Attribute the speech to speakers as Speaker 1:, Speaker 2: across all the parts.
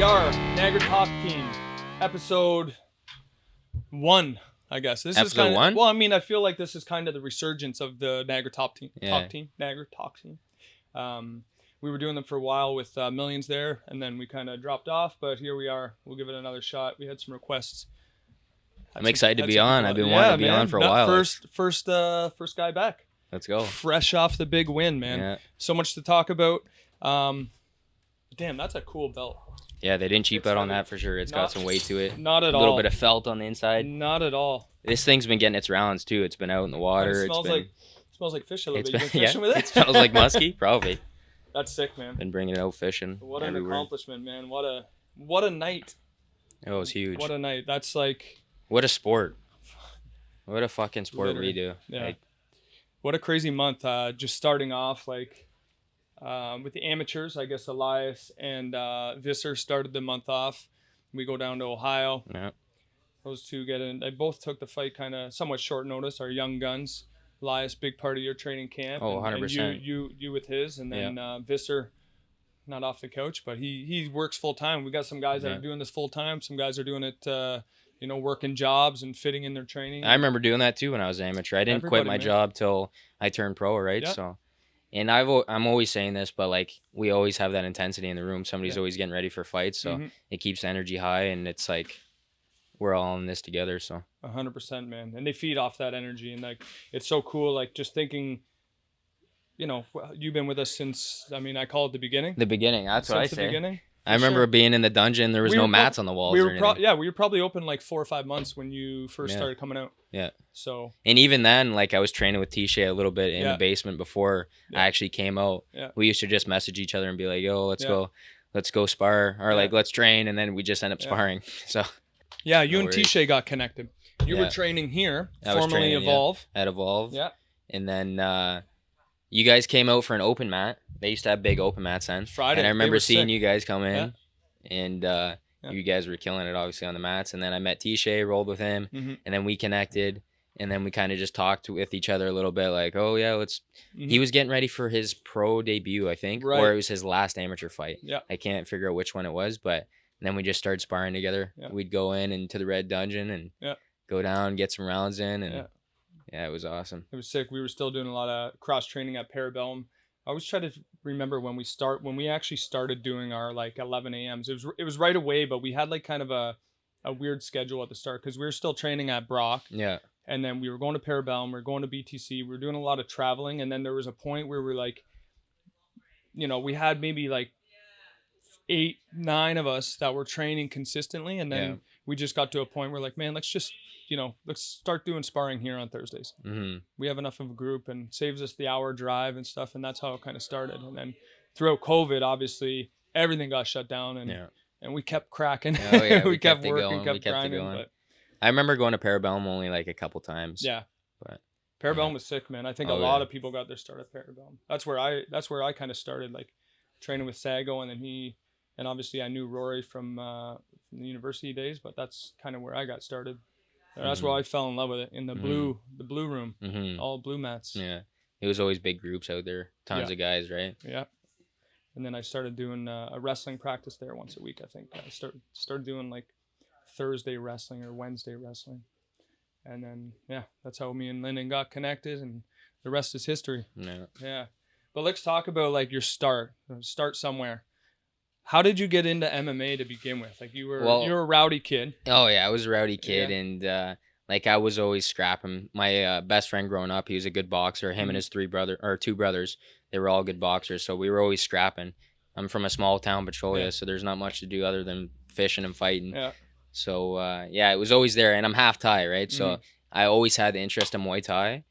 Speaker 1: we are, Niagara Talk Team, episode 1, I guess. This is kind of, well, I mean, I feel like this is kind of the resurgence of the Niagara Niagara Talk Team. We were doing them for a while with Millions there, and then we kind of dropped off, but here we are. We'll give it another shot. We had some requests.
Speaker 2: I'm excited to be on. I've been wanting to be on for a while.
Speaker 1: First guy back.
Speaker 2: Let's go.
Speaker 1: Fresh off the big win, man.
Speaker 2: Yeah.
Speaker 1: So much to talk about. Damn, that's a cool belt.
Speaker 2: Yeah, they didn't cheap out on that for sure. It's got some weight to it.
Speaker 1: Not at all.
Speaker 2: A little bit of felt on the inside.
Speaker 1: Not at all.
Speaker 2: This thing's been getting its rounds too. It's been out in the water.
Speaker 1: It smells like fish a little bit. You been fishing with it?
Speaker 2: It smells like musky, probably.
Speaker 1: That's sick, man.
Speaker 2: Been bringing it out fishing.
Speaker 1: What an accomplishment, man. What a night.
Speaker 2: It was huge.
Speaker 1: What a night. That's like...
Speaker 2: What a sport. What a fucking sport we do.
Speaker 1: Yeah.
Speaker 2: Like,
Speaker 1: what a crazy month. Just starting off like with the amateurs. I guess Elias and Visser started the month off. We go down to Ohio.
Speaker 2: Yeah. Those
Speaker 1: two get in. They both took the fight kind of somewhat short notice. Our young guns. Elias, big part of your training camp.
Speaker 2: Oh, 100%.
Speaker 1: And you with his. And then Visser, not off the couch, but he works full time. We got some guys that are doing this full time. Some guys are doing it, working jobs and fitting in their training.
Speaker 2: I remember doing that too when I was amateur. I didn't quit my job till I turned pro, right?
Speaker 1: Yeah.
Speaker 2: So, and I'm always saying this, but like we always have that intensity in the room. Somebody's always getting ready for fights, so it keeps the energy high, and it's like we're all in this together. So
Speaker 1: 100%, man, and they feed off that energy, and like it's so cool. Like just thinking, you've been with us since. I mean, I call it the beginning.
Speaker 2: The beginning. That's what I say.
Speaker 1: The beginning.
Speaker 2: I remember being in the dungeon. There was no mats on the walls.
Speaker 1: We were probably open like 4 or 5 months when you first started coming out.
Speaker 2: Yeah.
Speaker 1: So.
Speaker 2: And even then, like I was training with Tisha a little bit in the basement before I actually came out.
Speaker 1: Yeah.
Speaker 2: We used to just message each other and be like, "Yo, let's go spar," or like let's train, and then we just end up sparring. So.
Speaker 1: Yeah, you and Tisha got connected. You were training here, formerly Evolve.
Speaker 2: At Evolve.
Speaker 1: Yeah.
Speaker 2: And then you guys came out for an open mat. They used to have big open mats then.
Speaker 1: Friday.
Speaker 2: And I remember seeing you guys come in, and you guys were killing it, obviously, on the mats. And then I met Tisha, rolled with him, and then we connected. And then we kind of just talked with each other a little bit, like, oh, yeah, let's... He was getting ready for his pro debut, I think, or it was his last amateur fight.
Speaker 1: Yeah.
Speaker 2: I can't figure out which one it was, but then we just started sparring together. Yeah. We'd go into the red dungeon and go down, get some rounds in, and yeah, it was awesome.
Speaker 1: It was sick. We were still doing a lot of cross-training at Parabellum. I always try to remember when we actually started doing our like 11 a.m.s. It was right away, but we had like kind of a weird schedule at the start because we were still training at Brock.
Speaker 2: Yeah.
Speaker 1: And then we were going to Parabellum, we were going to BTC, we were doing a lot of traveling, and then there was a point where we're like, we had maybe like 8, 9 of us that were training consistently, and then we just got to a point where like, man, let's just let's start doing sparring here on Thursdays. We have enough of a group and saves us the hour drive and stuff, and that's how it kind of started. And then throughout COVID, obviously everything got shut down, and we kept cracking.
Speaker 2: Oh, yeah,
Speaker 1: we kept working, kept grinding. But
Speaker 2: I remember going to Parabellum only like a couple times.
Speaker 1: Yeah,
Speaker 2: but
Speaker 1: Parabellum was sick, man. I think a lot of people got their start at Parabellum. That's where I kind of started, like training with Sago, and then and obviously I knew Rory from the university days, but that's kind of where I got started. And that's where I fell in love with it, in the blue room, all blue mats.
Speaker 2: Yeah, it was always big groups out there, tons of guys, right?
Speaker 1: Yeah. And then I started doing a wrestling practice there once a week. I think I started doing like Thursday wrestling or Wednesday wrestling, and then that's how me and Lyndon got connected, and the rest is history. Yeah. But let's talk about like your start somewhere. How did you get into MMA to begin with? Like you were a rowdy kid.
Speaker 2: Oh yeah, I was a rowdy kid, and like I was always scrapping. My best friend growing up, he was a good boxer. Him and his 2 brothers, they were all good boxers, so we were always scrapping. I'm from a small town, Petrolia, so there's not much to do other than fishing and fighting.
Speaker 1: Yeah.
Speaker 2: So it was always there, and I'm half Thai, right? So I always had the interest in Muay Thai,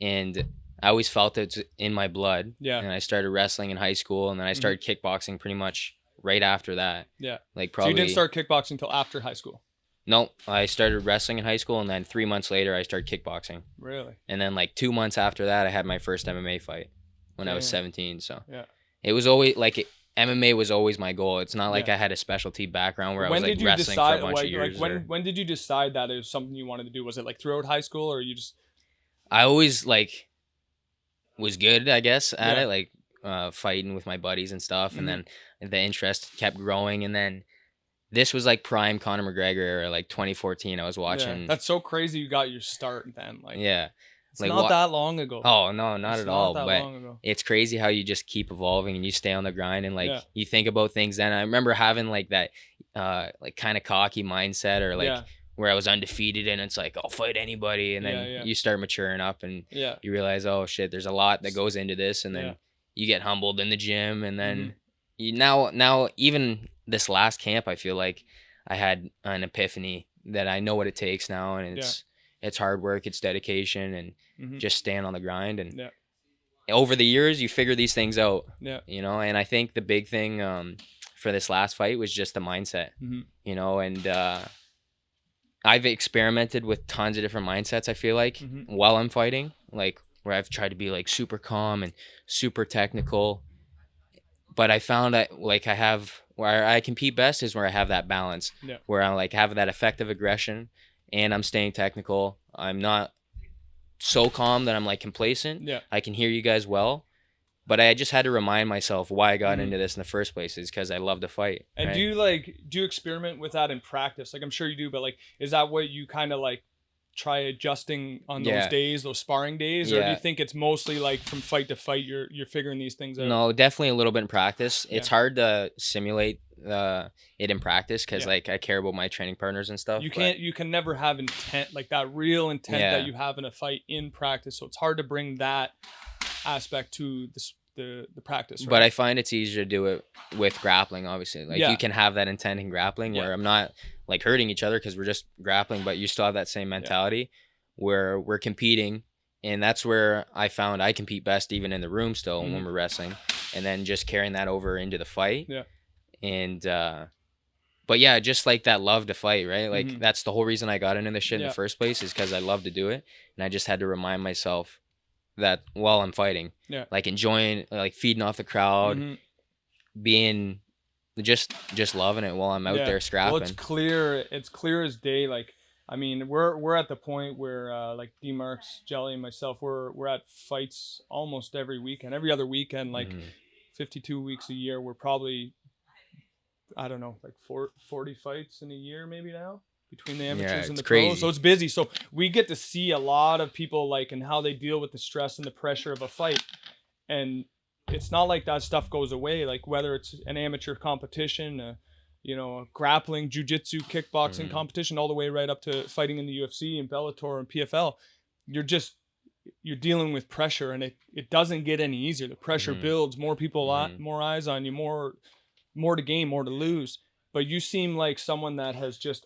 Speaker 2: and I always felt it's in my blood.
Speaker 1: Yeah.
Speaker 2: And I started wrestling in high school, and then I started kickboxing pretty much right after that.
Speaker 1: Yeah.
Speaker 2: Like probably.
Speaker 1: So you didn't start kickboxing until after high school?
Speaker 2: No, I started wrestling in high school, and then 3 months later, I started kickboxing.
Speaker 1: Really?
Speaker 2: And then like 2 months after that, I had my first MMA fight when I was 17. So it was always like MMA was always my goal. It's not like I had a specialty background where I was like wrestling for a bunch of years.
Speaker 1: When did you decide that it was something you wanted to do? Was it like throughout high school, or you just?
Speaker 2: I always like was good, I guess, at it, like fighting with my buddies and stuff, and then the interest kept growing, and then this was like prime Conor McGregor era, like 2014. I was watching.
Speaker 1: Yeah. That's so crazy. You got your start then. Like,
Speaker 2: Yeah.
Speaker 1: it's
Speaker 2: Like
Speaker 1: not that long ago.
Speaker 2: Oh no, not
Speaker 1: It's
Speaker 2: at
Speaker 1: not
Speaker 2: all.
Speaker 1: that
Speaker 2: But
Speaker 1: long ago.
Speaker 2: it's crazy how you just keep evolving and you stay on the grind and like
Speaker 1: Yeah.
Speaker 2: you think about things. Then I remember having like that, like kind of cocky mindset or like
Speaker 1: Yeah.
Speaker 2: where I was undefeated and it's like I'll fight anybody, and then
Speaker 1: Yeah.
Speaker 2: you start maturing up and
Speaker 1: Yeah.
Speaker 2: you realize, oh shit, there's a lot that goes into this, and then
Speaker 1: Yeah.
Speaker 2: you get humbled in the gym, and then
Speaker 1: Mhm.
Speaker 2: you now even this last camp, I feel like I had an epiphany that I know what it takes now, and it's hard work, it's dedication, and
Speaker 1: Mhm.
Speaker 2: just staying on the grind. And
Speaker 1: Yeah.
Speaker 2: over the years you figure these things out.
Speaker 1: Yeah.
Speaker 2: You know, and I think the big thing for this last fight was just the mindset.
Speaker 1: Mhm.
Speaker 2: You know, and I've experimented with tons of different mindsets, I feel like,
Speaker 1: Mhm.
Speaker 2: while I'm fighting, like where I've tried to be like super calm and super technical, but I found that like I have where I compete best is where I have that balance.
Speaker 1: Yeah.
Speaker 2: Where I like have that effective aggression and I'm staying technical. I'm not so calm that I'm like complacent.
Speaker 1: Yeah.
Speaker 2: I can hear you guys well, but I just had to remind myself why I got
Speaker 1: Mhm.
Speaker 2: into this in the first place is because I love to fight.
Speaker 1: And
Speaker 2: right?
Speaker 1: do you experiment with that in practice? Like, I'm sure you do, but like, is that what you kind of like try adjusting on those
Speaker 2: Yeah.
Speaker 1: days, those sparring days, or do
Speaker 2: Yeah.
Speaker 1: you think it's mostly like from fight to fight you're figuring these things out?
Speaker 2: No, definitely a little bit in practice. It's
Speaker 1: Yeah.
Speaker 2: hard to simulate it in practice because
Speaker 1: Yeah.
Speaker 2: like I care about my training partners and stuff.
Speaker 1: You can never have intent, like that real intent
Speaker 2: Yeah.
Speaker 1: that you have in a fight in practice. So it's hard to bring that aspect to the practice, right?
Speaker 2: But I find it's easier to do it with grappling, obviously. Like
Speaker 1: Yeah.
Speaker 2: you can have that intent in grappling where
Speaker 1: Yeah.
Speaker 2: I'm not like hurting each other because we're just grappling, but you still have that same mentality where we're competing. And that's where I found I compete best even in the room still
Speaker 1: Mhm.
Speaker 2: when we're wrestling. And then just carrying that over into the fight.
Speaker 1: Yeah.
Speaker 2: And but yeah, just like that love to fight, right? Like
Speaker 1: Mhm.
Speaker 2: that's the whole reason I got into this shit in
Speaker 1: Yeah.
Speaker 2: the first place is because I love to do it. And I just had to remind myself that while I'm fighting,
Speaker 1: Yeah.
Speaker 2: like enjoying, like feeding off the crowd,
Speaker 1: Mhm.
Speaker 2: being just loving it while I'm out
Speaker 1: Yeah.
Speaker 2: there scrapping.
Speaker 1: Well, it's clear as day. Like, I mean, we're at the point where like D-Marks, Jelly, and myself, we're at fights almost every weekend, every other weekend, like
Speaker 2: Mhm.
Speaker 1: 52 weeks a year. We're probably, I don't know, like 40 fights in a year maybe now between the amateurs and
Speaker 2: it's
Speaker 1: the pros.
Speaker 2: crazy.
Speaker 1: So it's busy. So we get to see a lot of people like and how they deal with the stress and the pressure of a fight. And it's not like that stuff goes away. Like whether it's an amateur competition, a grappling, jiu-jitsu, kickboxing
Speaker 2: Mhm.
Speaker 1: competition, all the way right up to fighting in the UFC and Bellator and PFL, you're dealing with pressure, and it doesn't get any easier. The pressure
Speaker 2: Mhm.
Speaker 1: builds, more people,
Speaker 2: Mhm.
Speaker 1: more eyes on you, more to gain, more to lose. But you seem like someone that has just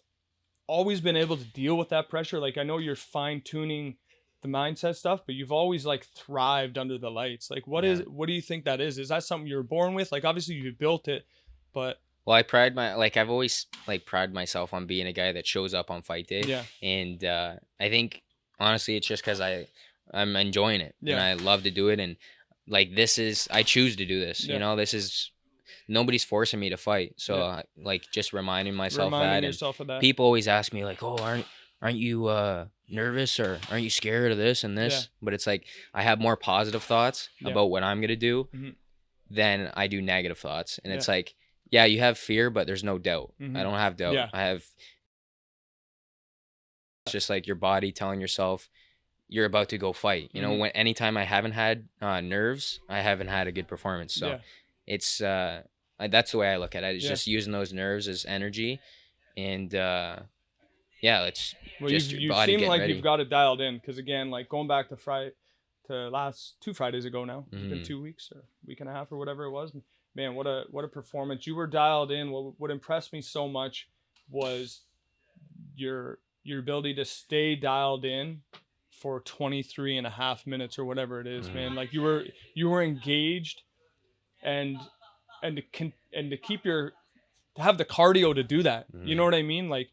Speaker 1: always been able to deal with that pressure. Like I know you're fine tuning the mindset stuff, but you've always like thrived under the lights. Like what do you think that is? Is that something you were born with? Like obviously you built it, but
Speaker 2: Well, I've always like prided myself on being a guy that shows up on fight day.
Speaker 1: yeah,
Speaker 2: And I think honestly it's just because I'm enjoying it and
Speaker 1: Yeah.
Speaker 2: I love to do it, and like I choose to do this.
Speaker 1: Yeah.
Speaker 2: You know, this is nobody's forcing me to fight. So
Speaker 1: Yeah.
Speaker 2: like just reminding myself
Speaker 1: reminding
Speaker 2: that.
Speaker 1: yourself of that.
Speaker 2: And people always ask me like, "Oh, aren't you nervous or aren't you scared of this and this?"
Speaker 1: Yeah.
Speaker 2: But it's like I have more positive thoughts
Speaker 1: Yeah.
Speaker 2: about what I'm gonna do
Speaker 1: Mhm.
Speaker 2: than I do negative thoughts. And it's
Speaker 1: Yeah.
Speaker 2: like, yeah, you have fear, but there's no doubt.
Speaker 1: Mhm.
Speaker 2: I don't have doubt.
Speaker 1: Yeah.
Speaker 2: I have it's just like your body telling yourself you're about to go fight. You know,
Speaker 1: Mhm.
Speaker 2: when anytime I haven't had nerves, I haven't had a good performance. So
Speaker 1: Yeah.
Speaker 2: it's that's the way I look at it. It's
Speaker 1: Yeah.
Speaker 2: just using those nerves as energy, and it's
Speaker 1: Well,
Speaker 2: just your
Speaker 1: you
Speaker 2: body
Speaker 1: seem
Speaker 2: getting
Speaker 1: like
Speaker 2: ready.
Speaker 1: you've got it dialed in, because again, like going back to last 2 Fridays ago now, it's been
Speaker 2: Mhm.
Speaker 1: 2 weeks or week and a half or whatever it was. Man, what a performance! You were dialed in. What impressed me so much was your ability to stay dialed in for 23 and a half minutes or whatever it is, man. Like you were engaged, and to keep to have the cardio to do that. You know what I mean? Like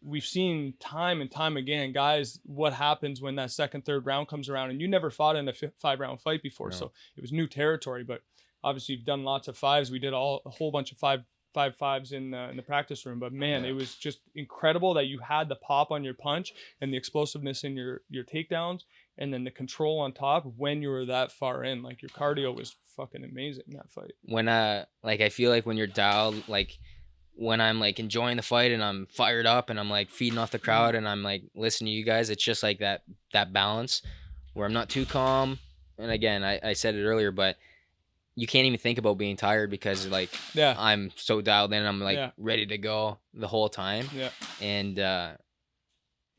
Speaker 1: we've seen time and time again, guys, what happens when that second, third round comes around, and you never fought in a 5-round fight before.
Speaker 2: No.
Speaker 1: So it was new territory, but obviously you've done lots of fives. We did a whole bunch of fives in the practice room, but man,
Speaker 2: Yeah.
Speaker 1: it was just incredible that you had the pop on your punch and the explosiveness in your takedowns, and then the control on top when you were that far in. Like your cardio was fucking amazing in that fight.
Speaker 2: When like I feel like when you're dialed, like when I'm like enjoying the fight and I'm fired up and I'm like feeding off the crowd and I'm like listening to you guys, it's just like that balance where I'm not too calm. And again, I said it earlier, but you can't even think about being tired because like I'm so dialed in. I'm like ready to go the whole time. Yeah. And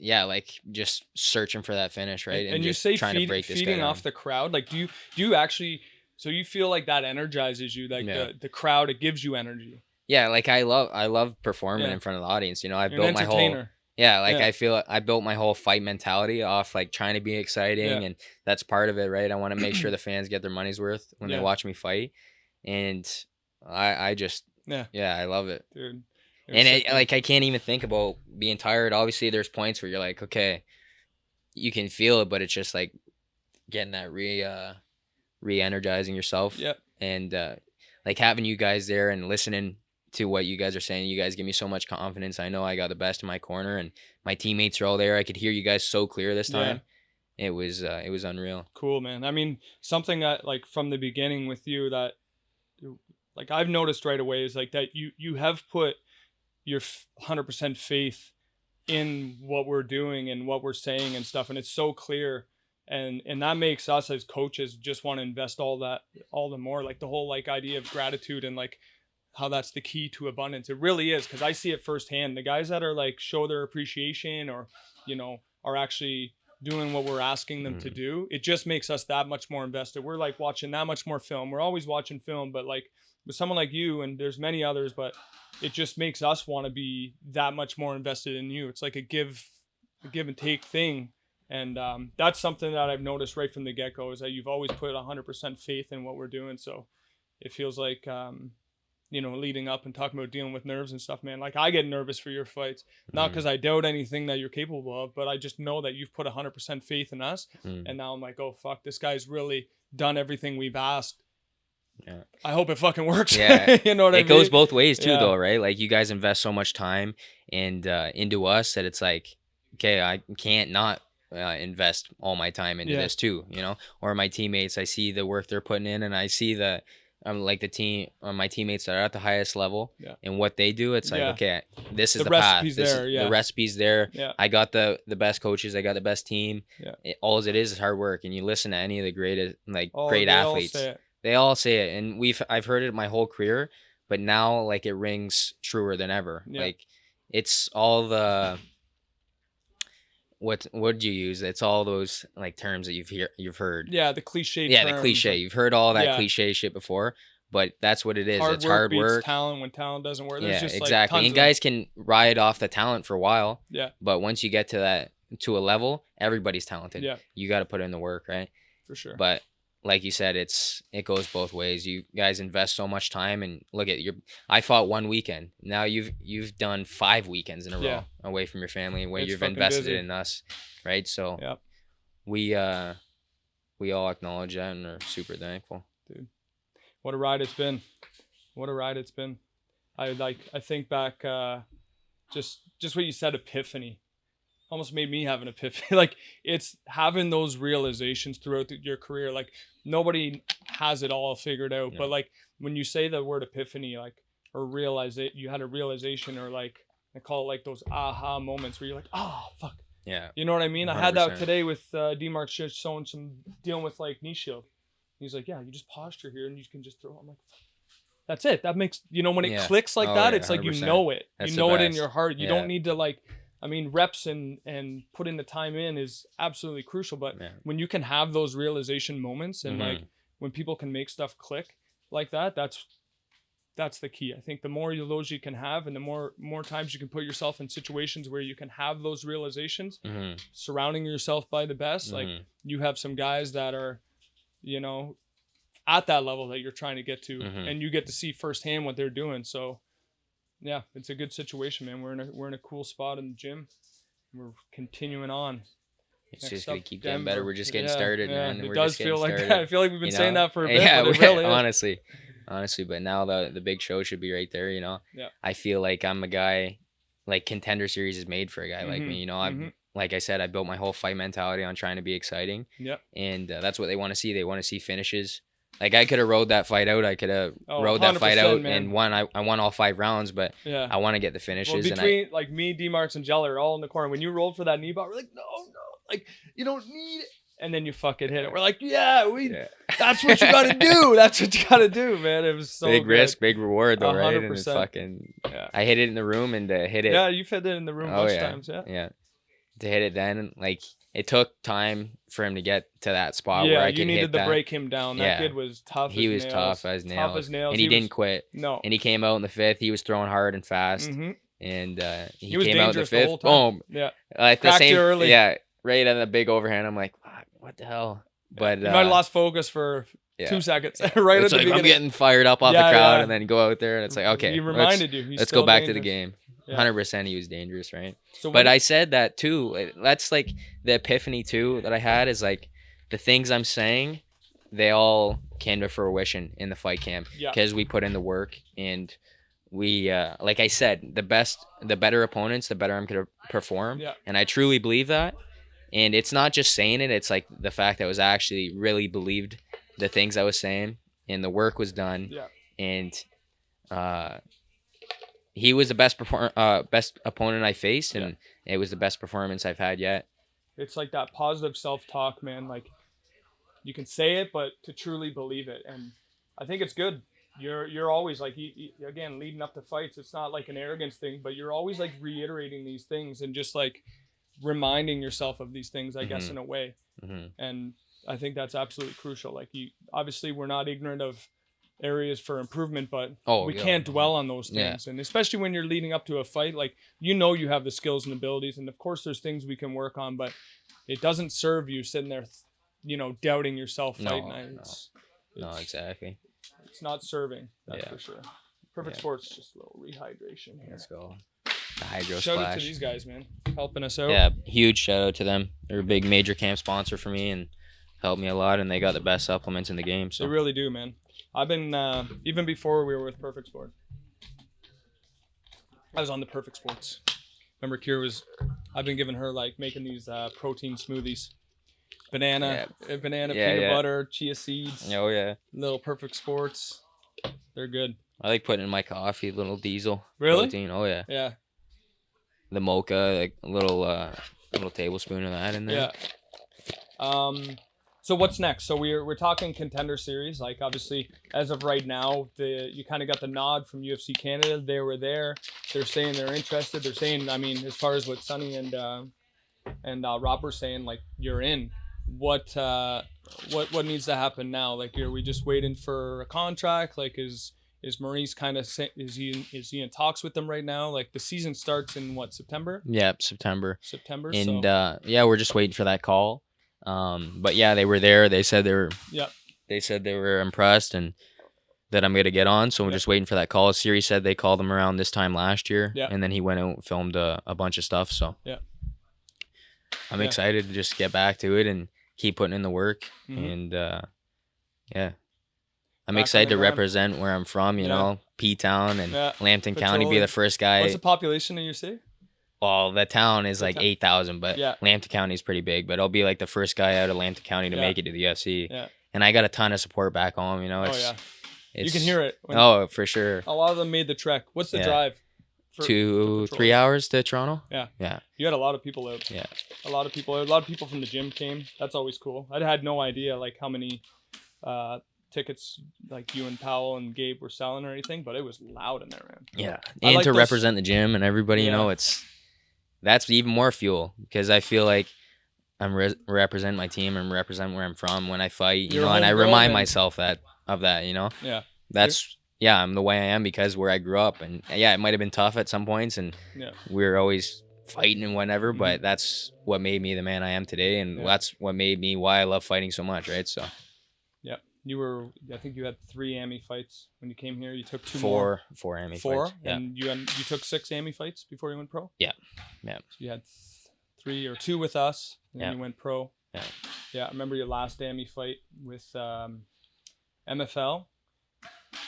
Speaker 2: like just searching for that finish, right?
Speaker 1: And just you say trying to break this feeding off the crowd. Like, do you actually? So you feel like that energizes you, like the crowd, it gives you energy.
Speaker 2: Yeah, like I love performing in front of the audience. You know, I built my whole I feel I built my whole fight mentality off like trying to be exciting, and that's part of it, right? I want to make sure the fans get their money's worth when they watch me fight, and I just I love it, dude. And like I can't even think about being tired. Obviously, there's points where you're like, okay, you can feel it, but it's just like getting that re-energizing yourself. Yep. And like having you guys there and listening to what you guys are saying, you guys give me so much confidence. I know I got the best in my corner, and my teammates are all there. I could hear you guys so clear this time. It was unreal.
Speaker 1: Cool, man. I mean, something that like from the beginning with you that like I've noticed right away is like that you have put your 100% faith in what we're doing and what we're saying and stuff, and it's so clear. And that makes us as coaches just want to invest all the more, like the whole like idea of gratitude and like how that's the key to abundance. It really is, because I see it firsthand. The guys that are like show their appreciation or, you know, are actually doing what we're asking them to do, it just makes us that much more invested. We're like watching that much more film. We're always watching film, but like with someone like you, and there's many others, but it just makes us want to be that much more invested in you. It's like a give and take thing. And that's something that I've noticed right from the get-go, is that you've always put 100% faith in what we're doing. So it feels like, you know, leading up and talking about dealing with nerves and stuff, man, like I get nervous for your fights, not because I doubt anything that you're capable of, but I just know that you've put 100% faith in us. And now I'm like, oh, fuck, this guy's really done everything we've asked. Yeah. I hope it fucking works.
Speaker 2: Yeah.
Speaker 1: You know what I mean?
Speaker 2: It goes both ways too, though, right? Like you guys invest so much time and into us that it's like, okay, I can't not invest all my time into this too, you know, or my teammates. I see the work they're putting in, and I see the like the team, my teammates that are at the highest level and what they do. It's like, okay, this is the path. The recipe's there. Yeah. I got the best coaches. I got the best team. Yeah. All it is hard work. And you listen to any of the greatest, like great athletes. They all say it, and I've heard it my whole career, but now like it rings truer than ever. Yeah. Like it's all the. What would you use? It's all those like terms that you've heard.
Speaker 1: Yeah, the cliche.
Speaker 2: Yeah, the cliche. You've heard all that cliche shit before, but that's what it is. It's hard work.
Speaker 1: Talent when talent doesn't work.
Speaker 2: There's just exactly. Like, and guys can ride off the talent for a while. Yeah. But once you get to a level, everybody's talented. Yeah. You got to put in the work, right? For sure. But like you said, it goes both ways. You guys invest so much time, and look at I fought one weekend. Now you've done 5 weekends in a row away from your family, where you've invested in us, right? So we all acknowledge that and are super thankful.
Speaker 1: Dude, what a ride it's been! What a ride it's been. I think back, just what you said, epiphany. Almost made me have an epiphany. Like it's having those realizations throughout your career. Like nobody has it all figured out, but like when you say the word epiphany, like, or realize it, you had a realization, or like I call it like those aha moments where you're like, oh fuck. Yeah. You know what I mean? 100%. I had that today with D-Mark showing dealing with like knee shield. He's like, yeah, you just posture here and you can just throw. I'm like, that's it. That makes, you know, when it clicks like that, it's 100%. Like, you know it. That's you know it in your heart. You don't need to like, I mean, reps and putting the time in is absolutely crucial. But when you can have those realization moments and like when people can make stuff click like that, that's the key. I think the more of those you can have, and the more times you can put yourself in situations where you can have those realizations, surrounding yourself by the best, like you have some guys that are, you know, at that level that you're trying to get to, and you get to see firsthand what they're doing. So yeah, it's a good situation, man. We're in a cool spot in the gym. We're continuing on.
Speaker 2: It's just gonna keep getting better. We're just getting started, man.
Speaker 1: It does feel like that. I feel like we've been saying that for a bit. Yeah, but it really is.
Speaker 2: Honestly, but now the big show should be right there. You know, I feel like I'm a guy, like Contender Series is made for a guy like me. You know, I'm like I said, I built my whole fight mentality on trying to be exciting. Yeah, and that's what they want to see. They want to see finishes. Like I could have rode that fight out. I could have rode that fight
Speaker 1: 100%,
Speaker 2: out
Speaker 1: man.
Speaker 2: and won. I won all 5 rounds, but
Speaker 1: Yeah.
Speaker 2: I want to get the finishes.
Speaker 1: Well, between like me, D-Marks, and Jeller all in the corner. When you rolled for that knee bar, we're like, no, like you don't need it. And then you fucking hit it. We're like, that's what you got to do. That's what you got to do, man. It was so
Speaker 2: big
Speaker 1: good.
Speaker 2: risk, big reward, though,
Speaker 1: 100%.
Speaker 2: right? And it's fucking. Yeah. I hit it in the room and to hit it.
Speaker 1: Yeah, you've hit it in the room a bunch of times. Yeah.
Speaker 2: Yeah. To hit it then, like it took time for him to get to that spot where I could hit that.
Speaker 1: Yeah, you needed to break him down. That kid was tough.
Speaker 2: He was
Speaker 1: nails.
Speaker 2: tough as nails.
Speaker 1: Tough as nails.
Speaker 2: And he didn't quit.
Speaker 1: No.
Speaker 2: And he came out in the 5th. He was throwing hard and fast.
Speaker 1: Mm-hmm.
Speaker 2: And he
Speaker 1: was
Speaker 2: came out in the
Speaker 1: dangerous
Speaker 2: 5th.
Speaker 1: the whole time.
Speaker 2: Boom.
Speaker 1: Yeah.
Speaker 2: At the
Speaker 1: Cracked
Speaker 2: same.
Speaker 1: you early.
Speaker 2: Yeah. Right on the big overhand. I'm like, fuck, what the hell? But
Speaker 1: you might have lost focus for 2 seconds.
Speaker 2: Yeah.
Speaker 1: Right
Speaker 2: it's
Speaker 1: at the
Speaker 2: like
Speaker 1: beginning.
Speaker 2: I'm getting fired up off the crowd and then go out there and it's like, okay.
Speaker 1: He reminded you.
Speaker 2: Let's go back to the game. 100% he was dangerous, right? So but I said that too. That's like the epiphany too that I had is like the things I'm saying, they all came to fruition in the fight camp because we put in the work and we like I said, the better opponents, the better I'm gonna perform. Yeah. And I truly believe that. And it's not just saying it, it's like the fact that I was actually really believed the things I was saying and the work was done. Yeah. And he was the best opponent I faced, and it was the best performance I've had yet.
Speaker 1: It's like that positive self-talk, man. Like you can say it, but to truly believe it, and I think it's good. You're always like again leading up to fights. It's not like an arrogance thing, but you're always like reiterating these things and just like reminding yourself of these things, I guess, in a way. Mm-hmm. And I think that's absolutely crucial. Like obviously we're not ignorant of areas for improvement, but we can't dwell on those things. And especially when you're leading up to a fight, like, you have the skills and abilities, and of course there's things we can work on, but it doesn't serve you sitting there, doubting yourself fight night.
Speaker 2: No, exactly.
Speaker 1: It's not serving. That's for sure. Perfect Sports, just a little rehydration here.
Speaker 2: Let's go. The hydro
Speaker 1: shout
Speaker 2: splash.
Speaker 1: out to these guys, man, helping us out.
Speaker 2: Yeah, huge shout out to them. They're a big major camp sponsor for me and helped me a lot, and they got the best supplements in the game. So
Speaker 1: they really do, man. I've been even before we were with Perfect Sports, I was on the Perfect Sports. Remember, I've been giving her like making these protein smoothies, banana, peanut butter, chia seeds.
Speaker 2: Oh yeah,
Speaker 1: little Perfect Sports. They're good.
Speaker 2: I like putting in my coffee, little diesel.
Speaker 1: Really?
Speaker 2: Protein. Oh yeah.
Speaker 1: Yeah.
Speaker 2: The mocha, like a little tablespoon of that in there.
Speaker 1: Yeah. So what's next? So we're talking Contender Series. Like obviously, as of right now, you kind of got the nod from UFC Canada. They were there. They're saying they're interested. They're saying, I mean, as far as what Sonny and Rob were saying, like you're in. What needs to happen now? Like, are we just waiting for a contract? Like, is Maurice kind of is he in talks with them right now? Like the season starts in what, September?
Speaker 2: Yeah, September. And
Speaker 1: so.
Speaker 2: We're just waiting for that call. But yeah, they were there. They said they were impressed and that I'm gonna get on. So we're just waiting for that call. Siri said they called him around this time last year, and then he went out and filmed a bunch of stuff. So I'm excited to just get back to it and keep putting in the work. And I'm excited to represent where I'm from. You know, P-Town and Lambton County. Be the first guy.
Speaker 1: What's the population in your city?
Speaker 2: Well, the town is like 8,000, but Lambton County is pretty big. But I'll be like the first guy out of Lambton County to make it to the UFC. Yeah. And I got a ton of support back home. You know,
Speaker 1: you can hear it.
Speaker 2: For sure.
Speaker 1: A lot of them made the trek. What's the drive?
Speaker 2: 2-3 hours to Toronto.
Speaker 1: Yeah. You had a lot of people out.
Speaker 2: Yeah.
Speaker 1: A lot of people from the gym came. That's always cool. I had no idea like how many tickets like you and Powell and Gabe were selling or anything, but it was loud in there, man.
Speaker 2: Yeah. And to represent the gym and everybody, you know, that's even more fuel because I feel like I'm representing my team and represent where I'm from when I fight, you know, and I remind myself of that, you know.
Speaker 1: Yeah.
Speaker 2: I'm the way I am because where I grew up, and it might have been tough at some points, and we were always fighting and whatever, but that's what made me the man I am today, and that's what made me why I love fighting so much, right? So.
Speaker 1: Yeah, I think you had 3 AMI fights when you came here. You took 2
Speaker 2: more. 4 AMI fights.
Speaker 1: And you took 6 AMI fights before you went pro?
Speaker 2: Yeah.
Speaker 1: So you had 3 or 2 with us, and then you went pro. Yeah, I remember your last AMI fight with MFL,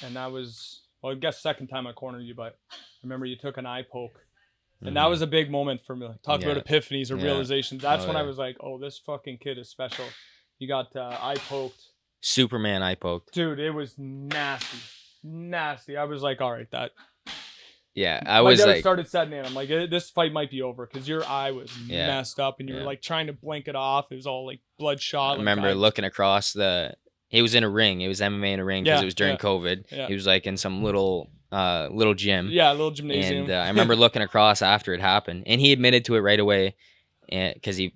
Speaker 1: and that was, well, I guess second time I cornered you, but I remember you took an eye poke. And that was a big moment for me. Like, talk about epiphanies or realizations. That's when I was like, oh, this fucking kid is special. You got eye poked.
Speaker 2: Superman eye poked.
Speaker 1: Dude, it was nasty. I was like, all right, that.
Speaker 2: Yeah, I
Speaker 1: My
Speaker 2: was
Speaker 1: doubt
Speaker 2: like,
Speaker 1: started setting in. I'm like, this fight might be over because your eye was
Speaker 2: Yeah.
Speaker 1: messed up and you were
Speaker 2: Yeah.
Speaker 1: like trying to blink it off. It was all like bloodshot.
Speaker 2: I remember looking across he was in a ring. It was MMA in a ring because it was during COVID.
Speaker 1: Yeah.
Speaker 2: He was like in some little gym.
Speaker 1: Yeah, a little gymnasium.
Speaker 2: And I remember looking across after it happened, and he admitted to it right away, and because he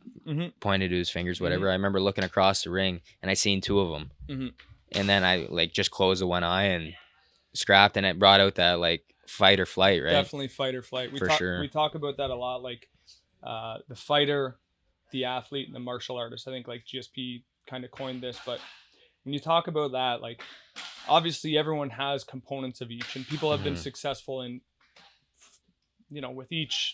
Speaker 2: pointed to his fingers, whatever. I remember looking across the ring, and I seen two of them, and then I like just closed the one eye and scrapped, and it brought out that like fight or flight, right?
Speaker 1: Definitely fight or flight.
Speaker 2: For sure.
Speaker 1: We talk about that a lot, like the fighter, the athlete, and the martial artist. I think like GSP kind of coined this, but when you talk about that, like obviously everyone has components of each, and people have been successful in, with each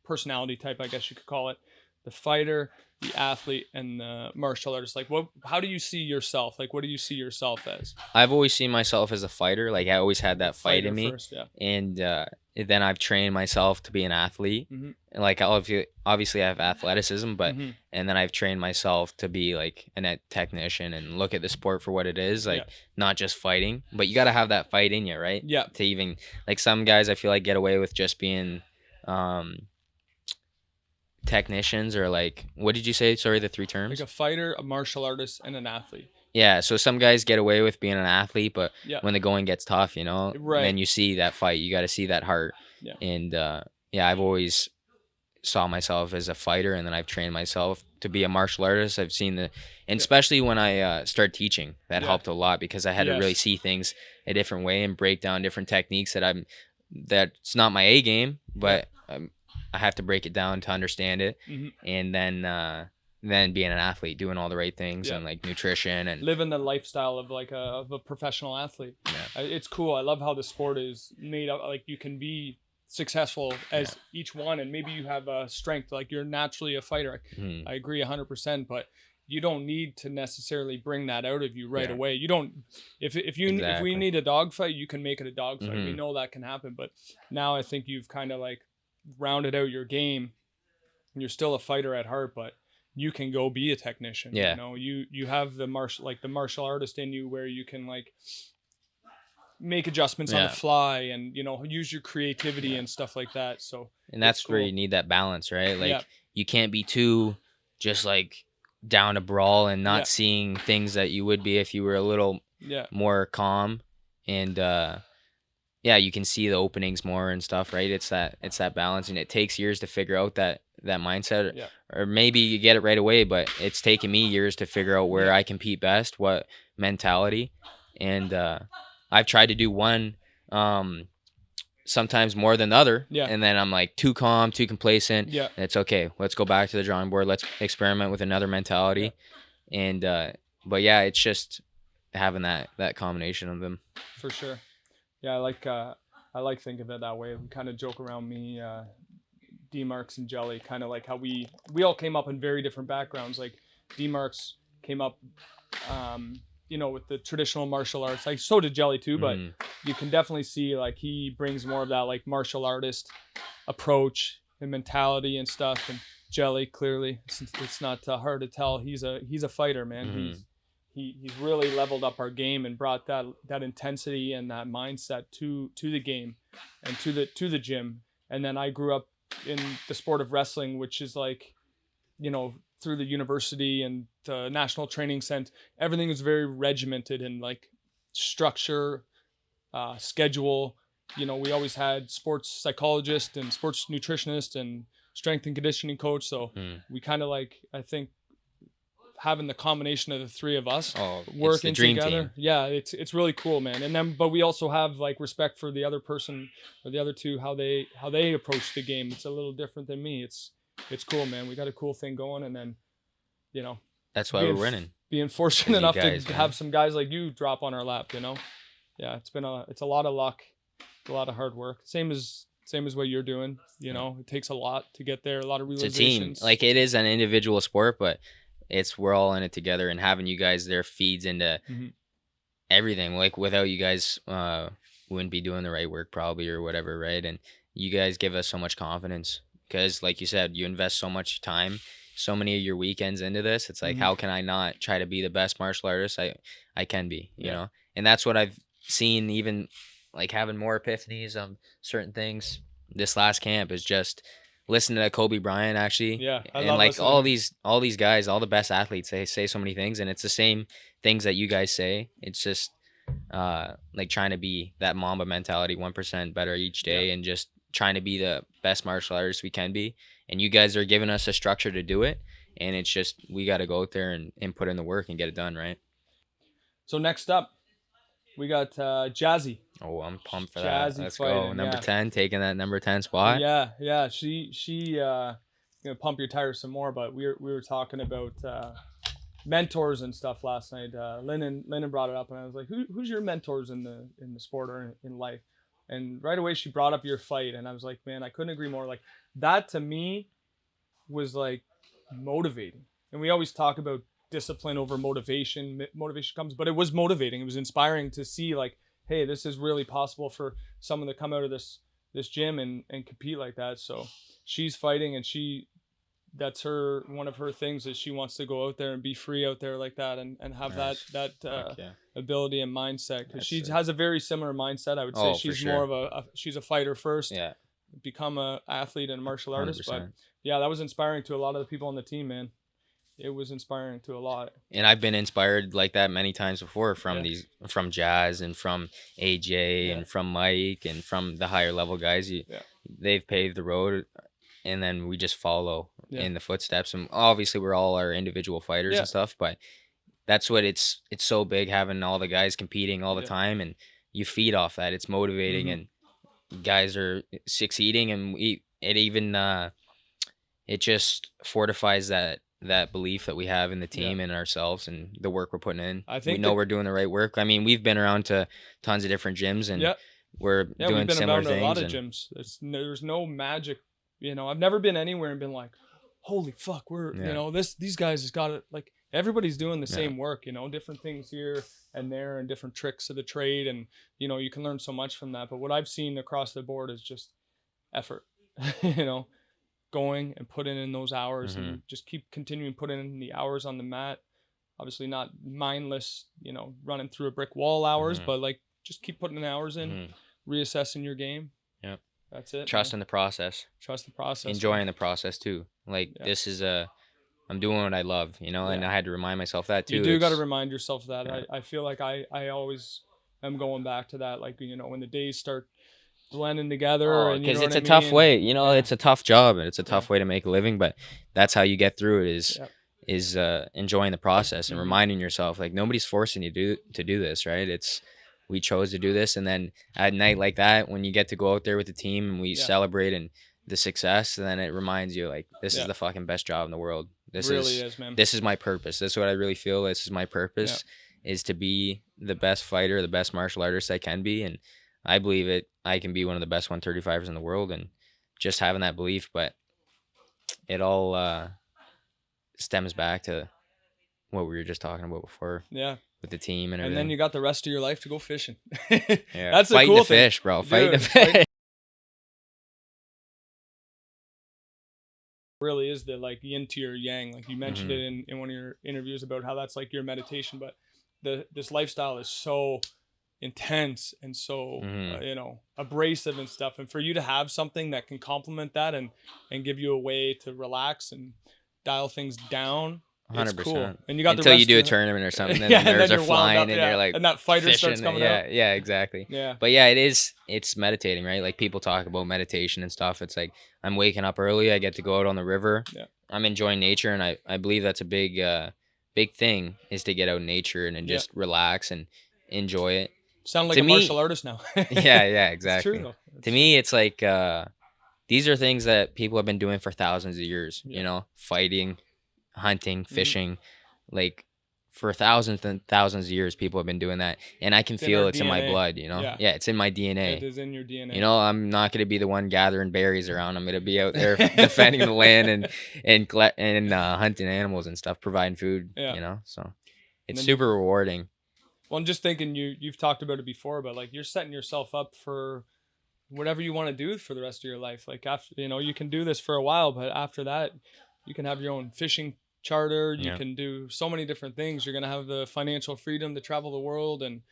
Speaker 1: personality type, I guess you could call it, the fighter, the athlete, and the martial artist. Like, how do you see yourself? Like, what do you see yourself as?
Speaker 2: I've always seen myself as a fighter. Like, I always had that fight in me.
Speaker 1: First, yeah.
Speaker 2: And then I've trained myself to be an athlete. And like, obviously I have athleticism, but and then I've trained myself to be like a technician and look at the sport for what it is, like not just fighting. But you got to have that fight in you, right?
Speaker 1: Yeah.
Speaker 2: To even like some guys, I feel like get away with just being technicians, or like, what did you say? Sorry, the three terms.
Speaker 1: Like a fighter, a martial artist, and an athlete.
Speaker 2: Yeah, so some guys get away with being an athlete, but when the going gets tough,
Speaker 1: right,
Speaker 2: then you see that fight. You got to see that heart.
Speaker 1: Yeah.
Speaker 2: And I've always saw myself as a fighter, and then I've trained myself to be a martial artist. I've seen and especially when I started teaching, that helped a lot, because I had to really see things a different way and break down different techniques that's not my A game, but I have to break it down to understand it. And then being an athlete, doing all the right things and like nutrition and
Speaker 1: living the lifestyle of like of a professional athlete. It's cool. I love how the sport is made up. Like, you can be successful as each one, and maybe you have a strength, like you're naturally a fighter. I agree 100%, but you don't need to necessarily bring that out of you right away. You don't, if we need a dog fight, you can make it a dog fight. We know that can happen, but now I think you've kind of like rounded out your game. You're still a fighter at heart, but you can go be a technician. You have the martial artist in you, where you can like make adjustments on the fly, and use your creativity and stuff like that. So, and
Speaker 2: that's cool. Where you need that balance, right? Like you can't be too just like down to brawl and not seeing things that you would be if you were a little more calm. And you can see the openings more and stuff, right? It's that balance, and it takes years to figure out that mindset, or maybe you get it right away, but it's taken me years to figure out where I compete best, what mentality. And I've tried to do one sometimes more than the other, and then I'm like too calm, too complacent. And it's okay, let's go back to the drawing board, let's experiment with another mentality. And but it's just having that combination of them.
Speaker 1: For sure. I like thinking of it that way. We kind of joke around, me, D-Marks and Jelly, kind of like how we all came up in very different backgrounds. Like D-Marks came up, with the traditional martial arts. Like, so did Jelly too, but you can definitely see like he brings more of that like martial artist approach and mentality and stuff. And Jelly, clearly, it's not hard to tell. He's a fighter, man. He's really leveled up our game and brought that intensity and that mindset to the game and to the gym. And then I grew up in the sport of wrestling, which is like, through the university and the National Training Center, everything was very regimented and like structure, schedule. We always had sports psychologist and sports nutritionist and strength and conditioning coach. So we kind of like, I think, having the combination of the three of us working together. Team. It's really cool, man. And then, but we also have like respect for the other person or the other two, how they approach the game. It's a little different than me. It's cool, man. We got a cool thing going, and then,
Speaker 2: that's why we're winning.
Speaker 1: Being fortunate enough to have some guys like you drop on our lap, it's a lot of luck, a lot of hard work. Same as what you're doing. It takes a lot to get there. A lot of realizations.
Speaker 2: It's a team. Like, it is an individual sport, but we're all in it together, and having you guys there feeds into everything. Like, without you guys, wouldn't be doing the right work probably, or whatever, right? And you guys give us so much confidence, because like you said, you invest so much time so many of your weekends into this. It's like, how can I not try to be the best martial artist I can be, you know? And that's what I've seen, even like having more epiphanies on certain things this last camp, is just listening to Kobe Bryant, actually.
Speaker 1: Yeah, I
Speaker 2: and
Speaker 1: love
Speaker 2: like
Speaker 1: listening to
Speaker 2: all these guys, all the best athletes, they say so many things, and it's the same things that you guys say. It's just like trying to be that Mamba mentality, 1% better each day, and just trying to be the best martial artist we can be. And you guys are giving us a structure to do it, and it's just we got to go out there and put in the work and get it done, right?
Speaker 1: So next up, we got Jazzy.
Speaker 2: Oh, I'm pumped for
Speaker 1: Jazzy
Speaker 2: that. Let's
Speaker 1: fighting,
Speaker 2: go. Number 10, taking that number 10 spot.
Speaker 1: Yeah. She gonna pump your tires some more, but we were talking about mentors and stuff last night. Lennon brought it up, and I was like, who's your mentors in the sport or in life? And right away she brought up your fight, and I was like, man, I couldn't agree more. Like, that to me was like motivating. And we always talk about discipline over motivation. Motivation comes, but it was motivating. It was inspiring to see, like, hey, this is really possible for someone to come out of this gym and compete like that. So she's fighting, and that's one of her things, is she wants to go out there and be free out there like that, and have that ability and mindset, because she has a very similar mindset. I would say she's more of she's a fighter first, become a athlete and a martial artist. 100%. But yeah, that was inspiring to a lot of the people on the team, man. It was inspiring to a lot.
Speaker 2: And I've been inspired like that many times before from Jazz and from AJ and from Mike and from the higher level guys. They've paved the road, and then we just follow in the footsteps. And obviously we're all our individual fighters and stuff, but that's what it's so big, having all the guys competing all the time, and you feed off that. It's motivating, and guys are succeeding, and it just fortifies that belief that we have in the team and ourselves and the work we're putting in. I think we know we're doing the right work. I mean, we've been around to tons of different gyms, and we're doing similar things. We've been around a lot of gyms.
Speaker 1: There's no magic. You know, I've never been anywhere and been like, holy fuck, we're you know, these guys has got it. Like, everybody's doing the same work, you know, different things here and there and different tricks of the trade, and you know, you can learn so much from that. But what I've seen across the board is just effort. You know, going and putting in those hours, and just keep continuing putting in the hours on the mat. Obviously not mindless, you know, running through a brick wall hours, but like, just keep putting the hours in, reassessing your game. Yeah. That's it.
Speaker 2: Trust in the process.
Speaker 1: Trust the process.
Speaker 2: Enjoying the process too. Like, this is I'm doing what I love, you know, and I had to remind myself that too.
Speaker 1: You do got to remind yourself that. I feel like I always am going back to that. Like, you know, when the days start blending together,
Speaker 2: because it's a tough way, you know, it's a tough job, and it's a tough way to make a living, but that's how you get through it, is enjoying the process and reminding yourself, like, nobody's forcing you to do this, right? We chose to do this. And then at night like that, when you get to go out there with the team and we celebrate and the success, then it reminds you, like, this is the fucking best job in the world. This really is, man. This is my purpose. This is what I really feel. This is my purpose, is to be the best fighter, the best martial artist I can be. And I believe I can be one of the best 135ers in the world, and just having that belief. But it all stems back to what we were just talking about before. Yeah. With the team and everything.
Speaker 1: And then you got the rest of your life to go fishing.
Speaker 2: That's the cool thing. Fish, bro. Fight the fish.
Speaker 1: Really is the, like, yin to your yang. Like, you mentioned it in one of your interviews about how that's like your meditation, but this lifestyle is so intense and so you know, abrasive and stuff, and for you to have something that can complement that and give you a way to relax and dial things down, 100%. Cool. And you got
Speaker 2: until you do a tournament or something, then the nerves are flying, and you're like,
Speaker 1: and that fighter
Speaker 2: fishing,
Speaker 1: starts coming out.
Speaker 2: Yeah, exactly. Yeah, but yeah, it's meditating, right? Like, people talk about meditation and stuff. It's like, I'm waking up early, I get to go out on the river. Yeah, I'm enjoying nature, and I believe that's a big thing, is to get out in nature and just relax and enjoy it.
Speaker 1: Sound like a martial artist now.
Speaker 2: yeah, exactly.
Speaker 1: It's true,
Speaker 2: to me, it's like these are things that people have been doing for thousands of years. You know, fighting, hunting, fishing, like, for thousands and thousands of years, people have been doing that, and I can feel it's in my blood. You know, it's in my DNA.
Speaker 1: It is in your DNA.
Speaker 2: You know, I'm not gonna be the one gathering berries around. I'm gonna be out there defending the land and hunting animals and stuff, providing food. You know, so it's super rewarding.
Speaker 1: Well, I'm just thinking, you've talked about it before, but like, you're setting yourself up for whatever you want to do for the rest of your life. Like, after, you know, you can do this for a while, but after that, You can have your own fishing charter. You
Speaker 2: Yeah.
Speaker 1: can do so many different things. You're going to have the financial freedom to travel the world and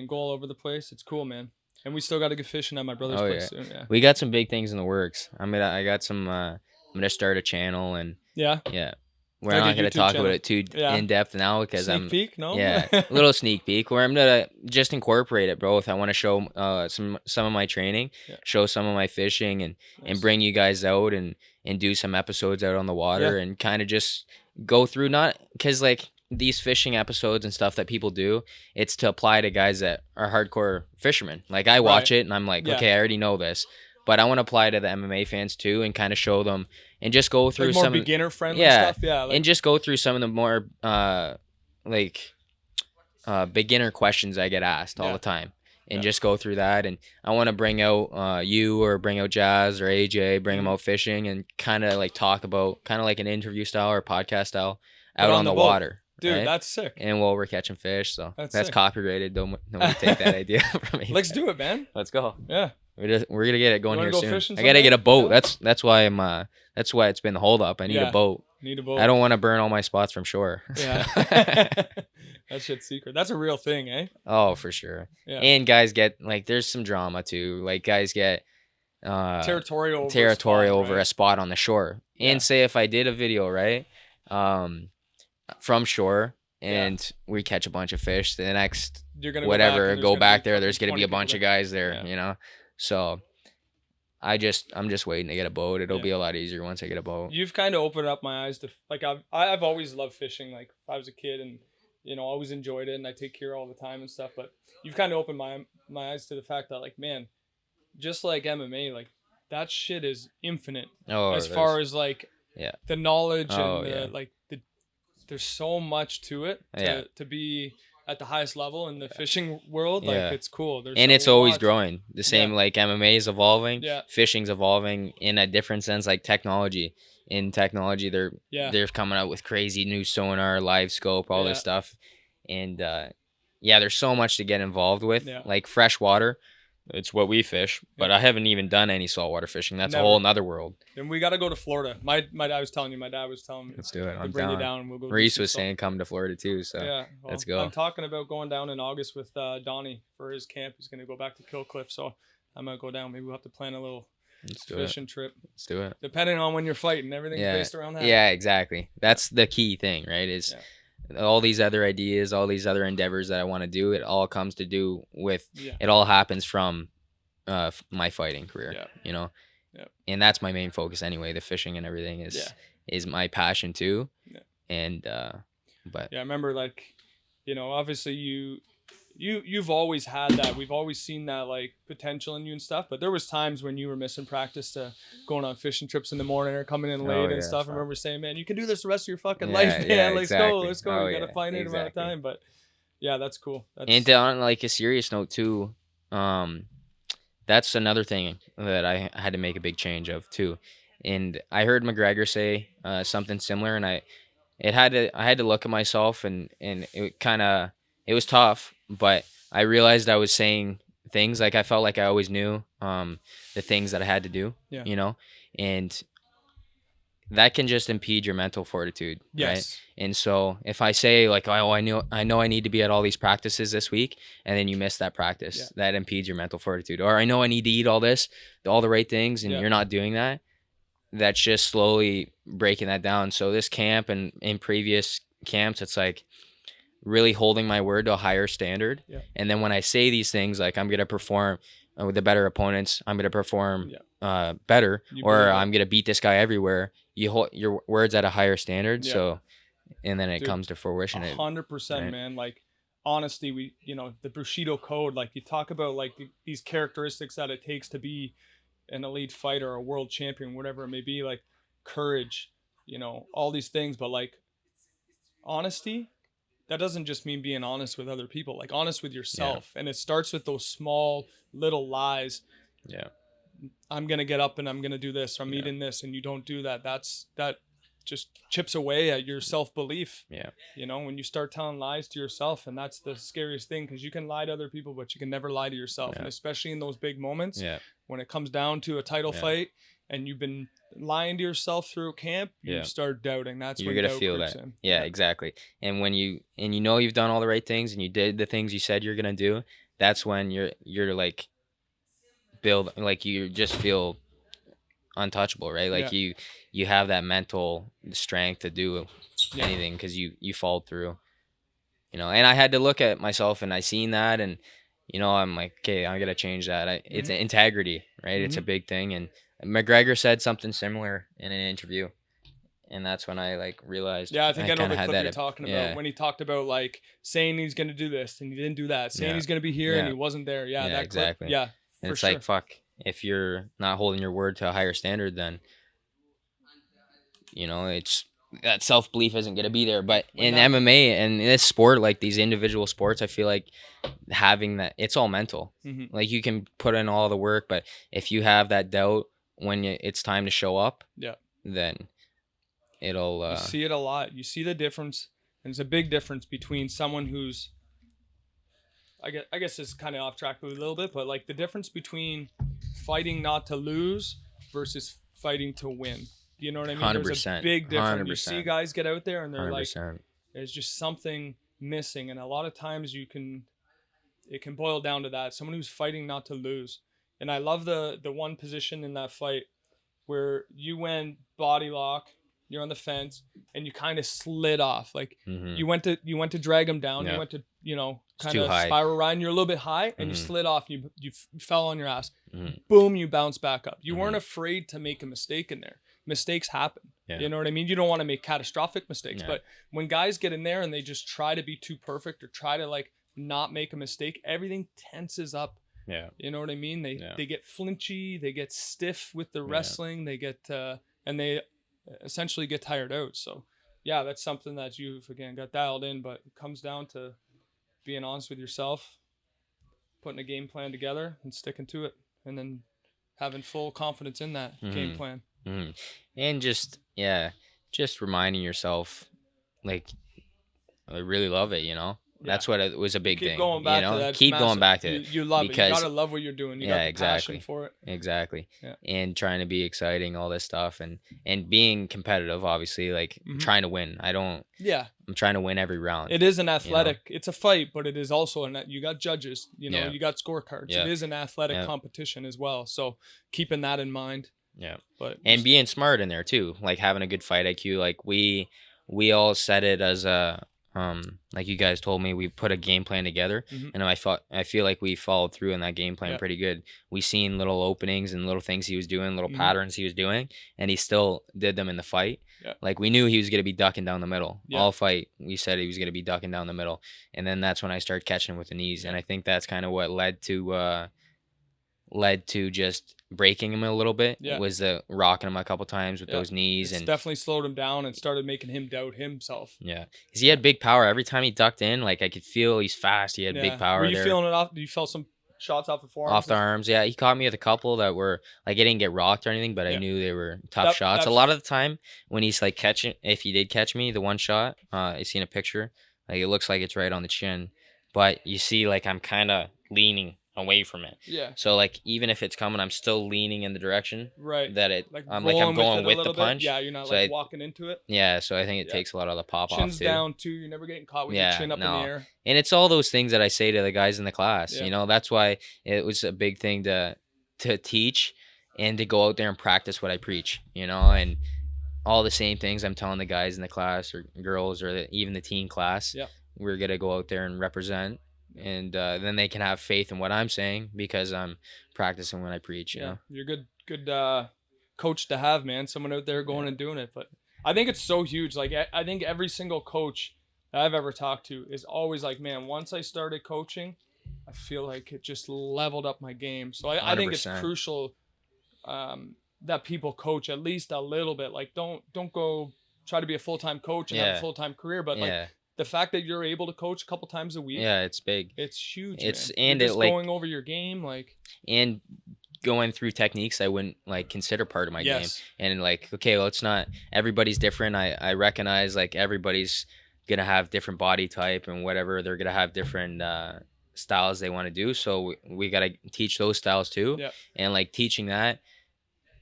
Speaker 1: go all over the place. It's cool, man. And we still got to go fishing at my brother's place soon. Yeah.
Speaker 2: We got some big things in the works. I got some. I'm gonna start a channel and
Speaker 1: Yeah.
Speaker 2: We're
Speaker 1: Like a
Speaker 2: not gonna
Speaker 1: YouTube
Speaker 2: talk
Speaker 1: channel.
Speaker 2: about it too in depth now because
Speaker 1: Sneak peek, no?
Speaker 2: a little sneak peek where I'm gonna just incorporate it, bro. If I want to show some of my training, show some of my fishing, and bring you guys out and do some episodes out on the water and kind of just go through, not because like these fishing episodes and stuff that people do, it's to apply to guys that are hardcore fishermen. Like I watch it and I'm like, okay, I already know this, but I want to apply to the MMA fans too and kind of show them and just go through
Speaker 1: like more
Speaker 2: some
Speaker 1: beginner friendly stuff. Yeah,
Speaker 2: and just go through some of the more beginner questions I get asked all the time. And just go through that. And I want to bring out you or bring out Jazz or AJ, bring them out fishing and kind of like talk about kind of like an interview style or podcast style out on the water.
Speaker 1: Dude,
Speaker 2: right?
Speaker 1: That's sick.
Speaker 2: And while we're catching fish, so that's copyrighted. Don't take that idea from me.
Speaker 1: Let's do it, man.
Speaker 2: Let's go.
Speaker 1: Yeah.
Speaker 2: We're gonna get it going here soon. I gotta
Speaker 1: someday?
Speaker 2: get a boat. That's why that's why it's been the hold up. I need a boat.
Speaker 1: Need a boat.
Speaker 2: I don't want to burn all my spots from shore.
Speaker 1: Yeah. That shit's secret. That's a real thing, eh?
Speaker 2: Oh, for sure. Yeah. And guys get like there's some drama too. Like guys get
Speaker 1: territorial
Speaker 2: over a spot on the shore. And say if I did a video, right? From shore and we catch a bunch of fish, the next
Speaker 1: you're gonna
Speaker 2: go back there, there's gonna be a bunch of guys there, you know. So I'm just waiting to get a boat. It'll be a lot easier once I get a boat.
Speaker 1: You've kind of opened up my eyes to like I've always loved fishing. Like if I was a kid and always enjoyed it and I take care all the time and stuff. But you've kind of opened my eyes to the fact that like man, just like MMA, like that shit is infinite as far as like the knowledge and like there's so much to it to be at the highest level in the fishing world. Like it's cool.
Speaker 2: And it's always growing. The same like MMA is evolving, fishing's evolving in a different sense, like technology. In technology, they're coming out with crazy new sonar, live scope, all this stuff. And there's so much to get involved with. Like freshwater. It's what we fish, but I haven't even done any saltwater fishing. That's a whole nother world.
Speaker 1: Then we got to go to Florida. My dad was telling me.
Speaker 2: Let's do it. I'm
Speaker 1: bring
Speaker 2: down.
Speaker 1: you down and we'll go.
Speaker 2: Reese was saying come to Florida too, so let's go.
Speaker 1: I'm talking about going down in August with Donnie for his camp. He's going to go back to Killcliff, so I'm going to go down. Maybe we'll have to plan a little fishing trip.
Speaker 2: Let's do it.
Speaker 1: Depending on when you're fighting, everything's based around that.
Speaker 2: Yeah, exactly. That's the key thing, right? Is all these other ideas, all these other endeavors that I want to do, it all comes to do with, it all happens from my fighting career, you know, and that's my main focus anyway. The fishing and everything is my passion too, and but
Speaker 1: I remember like, obviously you've always had that. We've always seen that like potential in you and stuff. But there was times when you were missing practice to going on fishing trips in the morning or coming in late and stuff. I remember saying, "Man, you can do this the rest of your fucking life, man. Let's go. We gotta find it amount of time." But that's cool.
Speaker 2: And on like a serious note too. That's another thing that I had to make a big change of too. And I heard McGregor say something similar, and I had to look at myself and it was tough, but I realized I was saying things like I felt like I always knew the things that I had to do, you know, and that can just impede your mental fortitude, right? And so if I say like, oh, I know I need to be at all these practices this week, and then you miss that practice, that impedes your mental fortitude. Or I know I need to eat all the right things, and you're not doing that. That's just slowly breaking that down. So this camp and in previous camps, it's like really holding my word to a higher standard. And then when I say these things, like I'm going to perform with the better opponents, I'm going to perform better, or I'm going to beat this guy everywhere. You hold your words at a higher standard. So, and then it comes to fruition.
Speaker 1: 100%, man. Like honesty, the Bushido code, like you talk about like these characteristics that it takes to be an elite fighter or a world champion, whatever it may be, like courage, all these things, but like honesty, that doesn't just mean being honest with other people, like honest with yourself. And it starts with those small little lies. I'm going to get up and I'm going to do this, or I'm eating this, and you don't do that. That just chips away at your self-belief. When you start telling lies to yourself, and that's the scariest thing, because you can lie to other people, but you can never lie to yourself. And especially in those big moments, when it comes down to a title fight and you've been lying to yourself through camp, you start doubting. That's
Speaker 2: you're
Speaker 1: when
Speaker 2: gonna
Speaker 1: doubt
Speaker 2: feel
Speaker 1: creeps
Speaker 2: that.
Speaker 1: in.
Speaker 2: Yeah, exactly. And when you know you've done all the right things and you did the things you said you're gonna do, that's when you're like you just feel untouchable, right? Like you have that mental strength to do anything because you followed through. You know, and I had to look at myself and I seen that, and I'm like, okay, I gotta change that. It's integrity, right? It's a big thing, and McGregor said something similar in an interview, and that's when I like realized.
Speaker 1: Yeah, I think I know
Speaker 2: kind
Speaker 1: the
Speaker 2: of had
Speaker 1: clip
Speaker 2: that.
Speaker 1: you're talking about when he talked about like saying he's gonna do this and he didn't do that, saying he's gonna be here and he wasn't there. Yeah, that
Speaker 2: exactly.
Speaker 1: Clip, yeah,
Speaker 2: and
Speaker 1: for
Speaker 2: it's
Speaker 1: sure.
Speaker 2: like, fuck, if you're not holding your word to a higher standard, then it's that self-belief isn't going to be there. But in MMA and in this sport, like these individual sports, I feel like having that, it's all mental. Like you can put in all the work, but if you have that doubt when it's time to show up, then it'll
Speaker 1: you see it a lot. You see the difference, and it's a big difference between someone who's I guess it's kind of off track a little bit, but like the difference between fighting not to lose versus fighting to win. You know what I mean?
Speaker 2: 100%.
Speaker 1: There's a big difference.
Speaker 2: 100%.
Speaker 1: You see guys get out there and they're
Speaker 2: 100%.
Speaker 1: like, there's just something missing, and a lot of times it can boil down to that. Someone who's fighting not to lose. And I love the one position in that fight where you went body lock, you're on the fence, and you kind of slid off. Like you went to drag him down. You went to kind of spiral ride. And you're a little bit high, and you slid off. You fell on your ass. Boom! You bounce back up. You weren't afraid to make a mistake in there. Mistakes happen. You know what I mean? You don't want to make catastrophic mistakes, but when guys get in there and they just try to be too perfect or try to like not make a mistake, everything tenses up. You know what I mean? They get flinchy, they get stiff with the wrestling, they get and they essentially get tired out. So yeah, that's something that you've again got dialed in, but it comes down to being honest with yourself, putting a game plan together and sticking to it, and then having full confidence in that game plan.
Speaker 2: And just reminding yourself, like, I really love it, That's what it was a big thing.
Speaker 1: Going back to that.
Speaker 2: Keep
Speaker 1: massive.
Speaker 2: Going back to it.
Speaker 1: You love it. You gotta love what you're doing. You got the
Speaker 2: exactly.
Speaker 1: passion for it.
Speaker 2: Exactly. And trying to be exciting, all this stuff, and being competitive, obviously, like trying to win. I'm trying to win every round.
Speaker 1: It is an athletic. It's a fight, but it is also you got judges. You got scorecards. It is an athletic competition as well. So keeping that in mind. But
Speaker 2: being smart in there too, like having a good fight IQ. Like we all said it as a like you guys told me, we put a game plan together, and I feel like we followed through in that game plan pretty good. We seen little openings and little things he was doing, little patterns he was doing, and he still did them in the fight. Like we knew he was gonna be ducking down the middle all fight. We said he was gonna be ducking down the middle, and then that's when I started catching him with the knees, and I think that's kind of what led to just breaking him a little bit. It was rocking him a couple times with those knees.
Speaker 1: It's definitely slowed him down and started making him doubt himself.
Speaker 2: Because he had big power. Every time he ducked in, like I could feel he's fast. He had big power.
Speaker 1: Were you feeling it off? Did you feel some shots off the forearms?
Speaker 2: Off the arms, he caught me with a couple that were like, I didn't get rocked or anything, but I knew they were tough shots. A lot of the time when he's like catching, if he did catch me, the one shot, I seen a picture, like it looks like it's right on the chin, but you see like I'm kind of leaning away from it. So like even if it's coming, I'm still leaning in the direction that it. I'm going with the punch.
Speaker 1: You're not like walking into it.
Speaker 2: So I think it takes a lot of the pop off too.
Speaker 1: Chin's down too. You're never getting caught with your chin up in the air.
Speaker 2: And it's all those things that I say to the guys in the class. That's why it was a big thing to teach and to go out there and practice what I preach. And all the same things I'm telling the guys in the class or girls or even the teen class. We're gonna go out there and represent. And then they can have faith in what I'm saying because I'm practicing when I preach. You're
Speaker 1: a good coach to have, man. Someone out there going and doing it. But I think it's so huge. Like I think every single coach that I've ever talked to is always like, man, once I started coaching, I feel like it just leveled up my game. So I think it's crucial that people coach at least a little bit. Like don't go try to be a full-time coach and have a full-time career, but like the fact that you're able to coach a couple times a week,
Speaker 2: it's big.
Speaker 1: It's huge.
Speaker 2: And
Speaker 1: you're just going over your game, like,
Speaker 2: and going through techniques I wouldn't like consider part of my game. And like, okay, well, it's not. Everybody's different. I recognize like everybody's gonna have different body type and whatever. They're gonna have different styles they want to do. So we gotta teach those styles too. And like teaching that,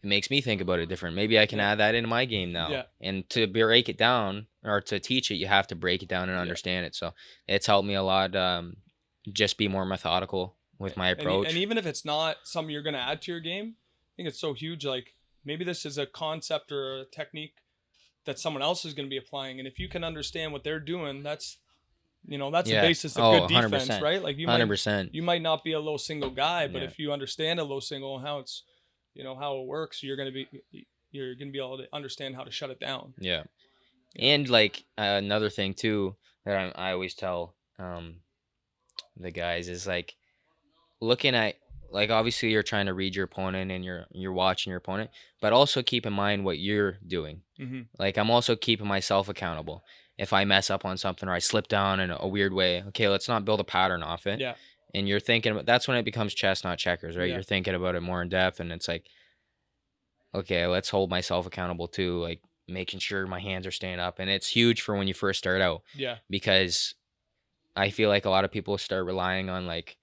Speaker 2: makes me think about it different. Maybe I can add that into my game now.
Speaker 1: Yeah.
Speaker 2: And to break it down or to teach it, you have to break it down and understand it. So it's helped me a lot. Just be more methodical with my approach.
Speaker 1: And even if it's not something you're going to add to your game, I think it's so huge. Like maybe this is a concept or a technique that someone else is going to be applying. And if you can understand what they're doing, that's the basis of good defense,
Speaker 2: 100%.
Speaker 1: right? Like
Speaker 2: 100%.
Speaker 1: You might not be a low single guy, but
Speaker 2: Yeah.
Speaker 1: if you understand a low single and how it's, how it works, you're going to be able to understand how to shut it down.
Speaker 2: Yeah. And like another thing too that I always tell the guys is like looking at, like, obviously you're trying to read your opponent and you're watching your opponent, but also keep in mind what you're doing.
Speaker 1: Mm-hmm.
Speaker 2: Like I'm also keeping myself accountable. If I mess up on something or I slip down in a weird way, okay, let's not build a pattern off it.
Speaker 1: Yeah.
Speaker 2: And you're thinking about, that's when it becomes chess, not checkers, right?
Speaker 1: Yeah.
Speaker 2: You're thinking about it more in depth, and it's like, okay, let's hold myself accountable too, like making sure my hands are staying up. And it's huge for when you first start out.
Speaker 1: Yeah.
Speaker 2: Because I feel like a lot of people start relying on like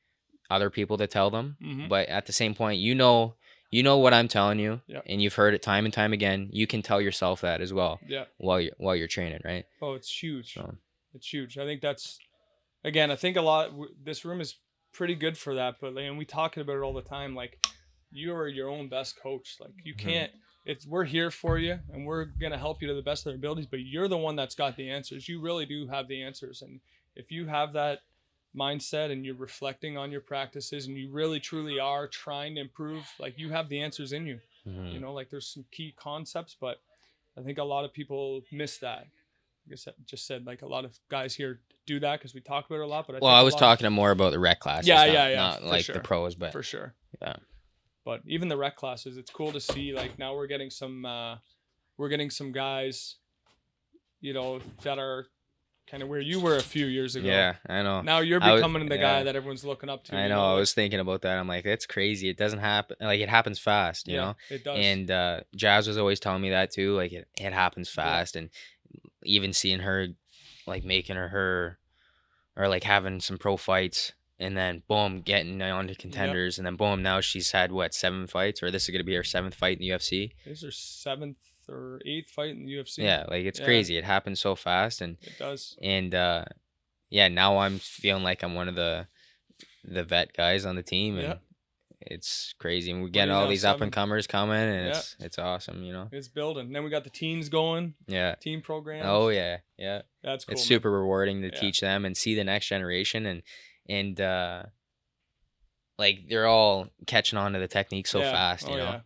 Speaker 2: other people to tell them,
Speaker 1: mm-hmm.
Speaker 2: but at the same point, you know what I'm telling you,
Speaker 1: yep.
Speaker 2: and you've heard it time and time again. You can tell yourself that as well.
Speaker 1: Yeah.
Speaker 2: While you're training, right?
Speaker 1: Oh, it's huge.
Speaker 2: So.
Speaker 1: It's huge. I think that's, again, I think this room is pretty good for that. But and we talk about it all the time. Like you are your own best coach. Like you can't. We're here for you, and we're gonna help you to the best of our abilities. But you're the one that's got the answers. You really do have the answers, and if you have that mindset and you're reflecting on your practices and you really truly are trying to improve, like you have the answers in you.
Speaker 2: Mm-hmm.
Speaker 1: Like there's some key concepts, but I think a lot of people miss that. I guess I just said like a lot of guys here do that because we talk about it a lot, but
Speaker 2: I was talking more about the rec classes, not like the pros, but
Speaker 1: for sure.
Speaker 2: Yeah.
Speaker 1: But even the rec classes, it's cool to see. Like now we're getting some guys, that are kind of where you were a few years ago.
Speaker 2: Yeah, I know.
Speaker 1: Now you're becoming the guy that everyone's looking up to.
Speaker 2: I know. I was thinking about that. I'm like, that's crazy. It doesn't happen. Like it happens fast, you know?
Speaker 1: It does.
Speaker 2: And Jazz was always telling me that too. Like it happens fast. And even seeing her like making her or like having some pro fights and then boom, getting on to contenders. And then boom, now she's had 7 fights, or this is going to be her 7th fight in the UFC.
Speaker 1: This is her 7th or 8th fight in the UFC.
Speaker 2: Yeah, like it's crazy. It happens so fast, and
Speaker 1: it does.
Speaker 2: And now I'm feeling like I'm one of the vet guys on the team, and it's crazy. And we're getting all these up and comers coming, and it's awesome,
Speaker 1: It's building. And then we got the teens going.
Speaker 2: Yeah.
Speaker 1: Team programs.
Speaker 2: Oh yeah.
Speaker 1: That's cool.
Speaker 2: It's super rewarding to teach them and see the next generation, and like they're all catching on to the technique so fast, you know.
Speaker 1: Yeah.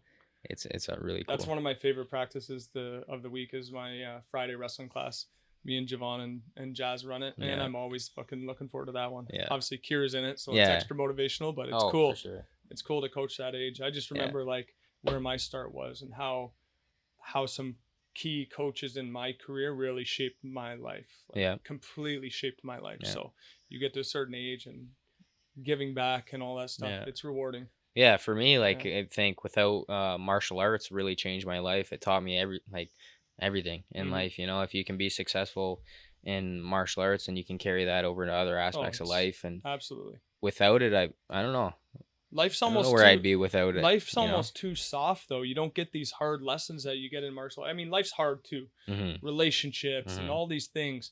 Speaker 2: It's a really cool.
Speaker 1: That's one of my favorite practices of the week is my Friday wrestling class. Me and Javon and Jazz run it, and I'm always fucking looking forward to that one. Yeah. Obviously, Kira's in it, so it's extra motivational, but it's cool.
Speaker 2: For sure.
Speaker 1: It's cool to coach that age. I just remember like where my start was and how some key coaches in my career really shaped my life. Completely shaped my life. Yeah. So you get to a certain age and giving back and all that stuff. It's rewarding.
Speaker 2: Yeah, for me, like I think without martial arts really changed my life. It taught me everything in life. If you can be successful in martial arts, and you can carry that over to other aspects of life. And
Speaker 1: absolutely,
Speaker 2: without it, I don't know.
Speaker 1: Life's almost
Speaker 2: where I'd be without it.
Speaker 1: Life's almost too soft, though. You don't get these hard lessons that you get in martial arts. I mean, life's hard too. Relationships and all these things.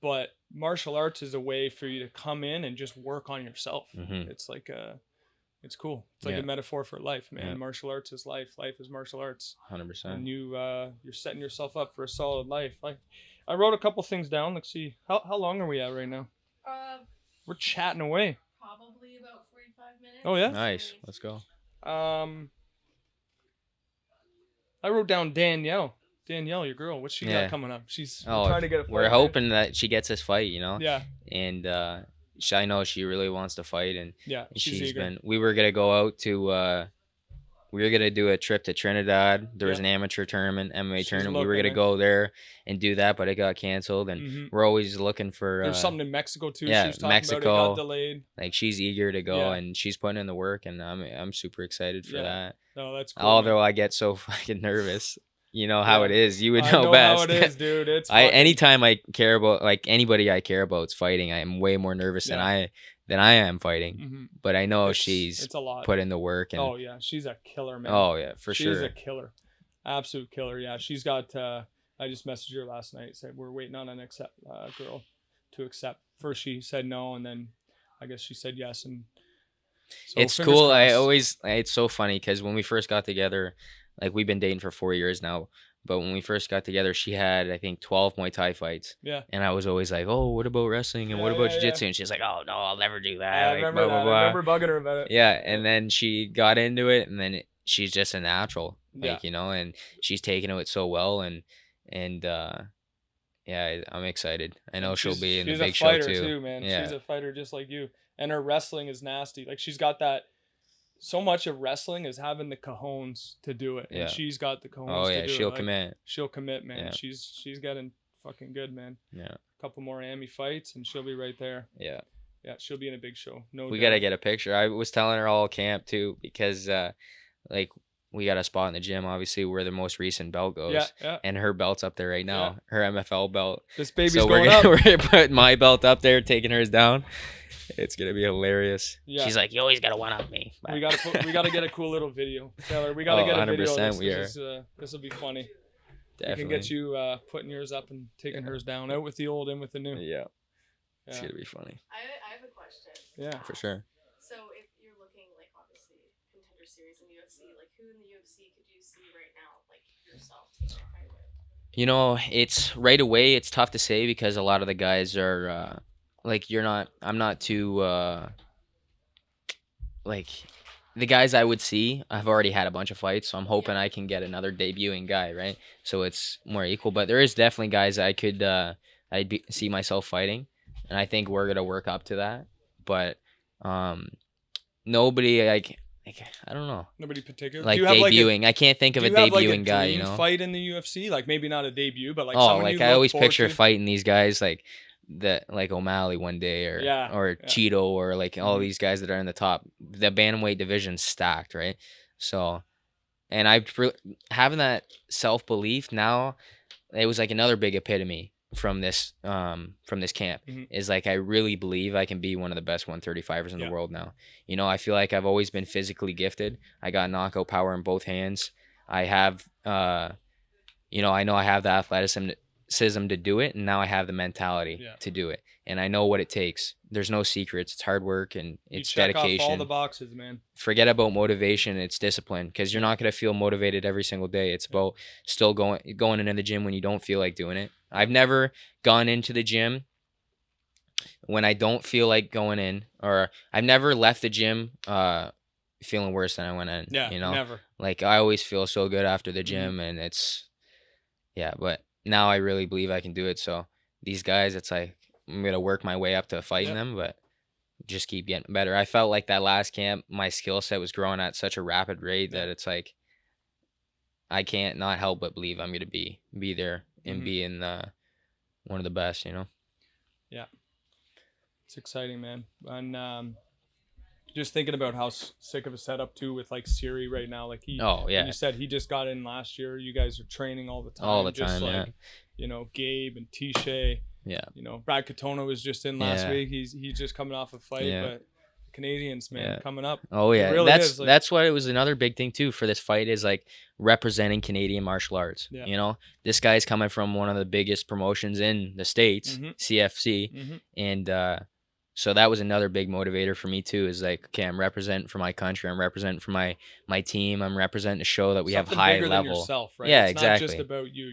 Speaker 1: But martial arts is a way for you to come in and just work on yourself. It's like it's cool. It's like a metaphor for life, man. Yeah. Martial arts is life. Life is martial arts.
Speaker 2: 100%.
Speaker 1: And you're setting yourself up for a solid life. Like, I wrote a couple things down. Let's see. How long are we at right now? We're chatting away.
Speaker 3: Probably about 45 minutes.
Speaker 1: Oh yeah.
Speaker 2: Nice. Let's go.
Speaker 1: I wrote down Danielle. Danielle, your girl. What's she got coming up? She's trying to get a fight.
Speaker 2: We're hoping that she gets this fight.
Speaker 1: Yeah.
Speaker 2: And I know she really wants to fight, and
Speaker 1: she's eager.
Speaker 2: We were gonna go out to we were gonna do a trip to Trinidad. There was an amateur tournament, MMA tournament. We were gonna go there and do that, but it got canceled. And we're always looking for.
Speaker 1: There's something in Mexico too.
Speaker 2: Yeah,
Speaker 1: she was talking
Speaker 2: Mexico.
Speaker 1: About it got delayed.
Speaker 2: Like she's eager to go, and she's putting in the work, and I'm super excited for that.
Speaker 1: No, that's cool.
Speaker 2: Although I get so fucking nervous. You know how it is. You would know best.
Speaker 1: How it is, dude. It's
Speaker 2: anytime I care about, like, anybody I care about's fighting, I am way more nervous than than I am fighting.
Speaker 1: Mhm.
Speaker 2: But I know
Speaker 1: It's a lot.
Speaker 2: put in the work. And
Speaker 1: Oh yeah, she's a killer, man.
Speaker 2: oh yeah, for
Speaker 1: She's
Speaker 2: sure.
Speaker 1: a killer, absolute killer. Yeah, she's got. I just messaged her last night. Said we're waiting on an girl to accept. First she said no, and then I guess she said yes. And so
Speaker 2: It's
Speaker 1: fingers
Speaker 2: cool.
Speaker 1: crossed.
Speaker 2: It's so funny because when we first got together, like we've been dating for 4 years now. But when we first got together, she had, I think, 12 Muay Thai fights.
Speaker 1: Yeah.
Speaker 2: And I was always like, oh, what about wrestling? And what about jiu-jitsu? And she's like, oh, no, I'll never do that.
Speaker 1: I
Speaker 2: Like,
Speaker 1: remember
Speaker 2: blah,
Speaker 1: that.
Speaker 2: blah, blah.
Speaker 1: I remember bugging her about it.
Speaker 2: Yeah. And then she got into it, and then she's just a natural. Like,
Speaker 1: Yeah.
Speaker 2: and she's taking it so well. And yeah, I'm excited. I know she'll be in the big show,
Speaker 1: She's a fighter too, man.
Speaker 2: Yeah.
Speaker 1: She's a fighter just like you. And her wrestling is nasty. Like, she's got that. So much of wrestling is having the cojones to do it, and
Speaker 2: Yeah.
Speaker 1: she's got the cojones.
Speaker 2: Oh, yeah,
Speaker 1: to do
Speaker 2: she'll
Speaker 1: it. Like,
Speaker 2: commit.
Speaker 1: she'll commit, man.
Speaker 2: Yeah.
Speaker 1: She's getting fucking good, man.
Speaker 2: Yeah.
Speaker 1: A couple more Amy fights, and she'll be right there.
Speaker 2: Yeah.
Speaker 1: Yeah, she'll be in a big show. No,
Speaker 2: We
Speaker 1: doubt.
Speaker 2: got to get a picture. I was telling her all camp, too, because, like, we got a spot in the gym, obviously, where the most recent belt goes.
Speaker 1: Yeah, yeah.
Speaker 2: And her belt's up there right now, her MFL belt.
Speaker 1: This baby's
Speaker 2: So
Speaker 1: going up.
Speaker 2: we're gonna put my belt up there, taking hers down. It's gonna be hilarious.
Speaker 1: Yeah.
Speaker 2: She's like, you always gotta one up me.
Speaker 1: We gotta get a cool little video, Taylor. We gotta get a video.
Speaker 2: 100%
Speaker 1: This will be funny.
Speaker 2: Definitely.
Speaker 1: We can get you putting yours up and taking hers down. Out with the old, in with the new.
Speaker 2: Yeah. It's
Speaker 1: Yeah.
Speaker 2: gonna be funny.
Speaker 3: I have a question.
Speaker 1: Yeah.
Speaker 2: For sure.
Speaker 3: So if you're looking, like, obviously contender series in UFC, like, who in the UFC could you see right now, like, yourself taking a fight with?
Speaker 2: It's right away. It's tough to say because a lot of the guys are like I'm not too like the guys I would see. I've already had a bunch of fights, so I'm hoping I can get another debuting guy, right? So it's more equal. But there is definitely guys I could see myself fighting, and I think we're gonna work up to that. But nobody like I don't know.
Speaker 1: Nobody particular.
Speaker 2: Like
Speaker 1: do you have
Speaker 2: debuting. I can't think of a debuting guy, you know.
Speaker 1: Fight in the UFC, like maybe not a debut, but like
Speaker 2: Oh,
Speaker 1: someone
Speaker 2: like
Speaker 1: you
Speaker 2: I
Speaker 1: look
Speaker 2: always
Speaker 1: forward
Speaker 2: picture
Speaker 1: to.
Speaker 2: fighting these guys like O'Malley one day or
Speaker 1: Yeah.
Speaker 2: Cheeto or like all
Speaker 1: Mhm.
Speaker 2: these guys that are in the top. The bantamweight division's stacked, right? So, and having that self belief now, it was like another big epitome from this camp
Speaker 1: Mhm.
Speaker 2: is like I really believe I can be one of the best 135ers in
Speaker 1: Yeah.
Speaker 2: the world now. I feel like I've always been physically gifted. I got knockout power in both hands. I have I know I have the athleticism to do it, and now I have the mentality to do it, and I know what it takes. There's no secrets. It's hard work and it's
Speaker 1: you check
Speaker 2: dedication.
Speaker 1: off all the boxes, man.
Speaker 2: Forget about motivation. It's discipline, because you're not going to feel motivated every single day. It's about still going into the gym when you don't feel like doing it. I've never gone into the gym when I don't feel like going in, or I've never left the gym feeling worse than I went in.
Speaker 1: Yeah, never.
Speaker 2: Like I always feel so good after the gym, and it's but now I really believe I can do it. So these guys, it's like I'm going to work my way up to fighting them, but just keep getting better. I felt like that last camp, my skill set was growing at such a rapid rate that it's like I can't not help but believe I'm going to be there and be in one of the best,
Speaker 1: Yeah. It's exciting, man. And just thinking about how sick of a setup too with like Siri right now. Like you said he just got in last year. You guys are training all the time.
Speaker 2: All the
Speaker 1: just
Speaker 2: time,
Speaker 1: like, Gabe and Tisha.
Speaker 2: Yeah.
Speaker 1: Brad Katona was just in last week. He's just coming off a fight, but Canadians, man, coming up.
Speaker 2: Oh yeah,
Speaker 1: really
Speaker 2: that's what it was. Another big thing too for this fight is like representing Canadian martial arts.
Speaker 1: Yeah.
Speaker 2: This guy's coming from one of the biggest promotions in the States,
Speaker 1: Mhm.
Speaker 2: CFC,
Speaker 1: Mhm.
Speaker 2: and so that was another big motivator for me too. Is like, okay, I'm representing for my country. I'm representing for my team. I'm representing to show that we
Speaker 1: Something
Speaker 2: have high
Speaker 1: bigger
Speaker 2: level.
Speaker 1: Than yourself, right?
Speaker 2: Yeah,
Speaker 1: it's
Speaker 2: exactly.
Speaker 1: Not just about you.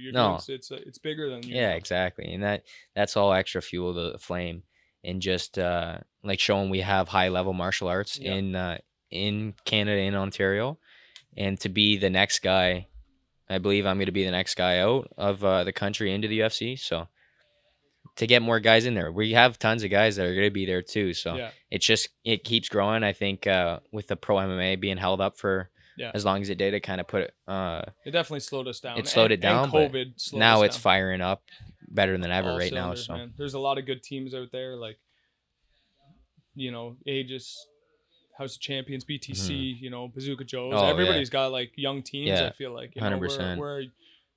Speaker 1: It's bigger than you.
Speaker 2: Yeah, exactly. And that's all extra fuel to the flame, and just like showing we have high level martial arts in Canada, in Ontario, and to be the next guy. I believe I'm going to be the next guy out of the country into the UFC. So to get more guys in there, we have tons of guys that are going to be there too. So it keeps growing. I think with the pro MMA being held up for as long as it did, it kind of put it.
Speaker 1: It definitely slowed us down.
Speaker 2: It slowed it down.
Speaker 1: And COVID slowed
Speaker 2: now
Speaker 1: us
Speaker 2: it's
Speaker 1: down.
Speaker 2: firing up better than ever
Speaker 1: All
Speaker 2: right now.
Speaker 1: cylinders,
Speaker 2: So
Speaker 1: man. There's a lot of good teams out there, like Aegis, House of Champions, BTC, Bazooka Joe's.
Speaker 2: Oh,
Speaker 1: everybody's got like young teams.
Speaker 2: Yeah.
Speaker 1: I feel like
Speaker 2: 100%.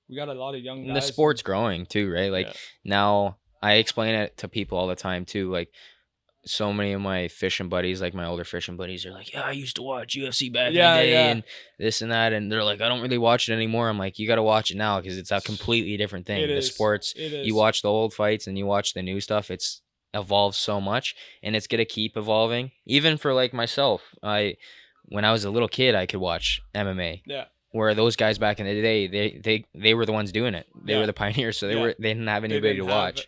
Speaker 1: We got a lot of young guys.
Speaker 2: And the sport's growing too, right? Like now I explain it to people all the time too. Like so many of my fishing buddies, like my older fishing buddies, are like, yeah, I used to watch UFC back in the
Speaker 1: Yeah,
Speaker 2: day
Speaker 1: yeah.
Speaker 2: and this and that. And they're like, I don't really watch it anymore. I'm like, you got to watch it now because it's a completely different thing.
Speaker 1: It
Speaker 2: The
Speaker 1: is.
Speaker 2: sports,
Speaker 1: It is.
Speaker 2: you watch the old fights and you watch the new stuff. It's evolved so much and it's going to keep evolving. Even for like myself, when I was a little kid, I could watch MMA.
Speaker 1: Yeah.
Speaker 2: Where those guys back in the day, they were the ones doing it. They were the pioneers, so they didn't have anybody to watch.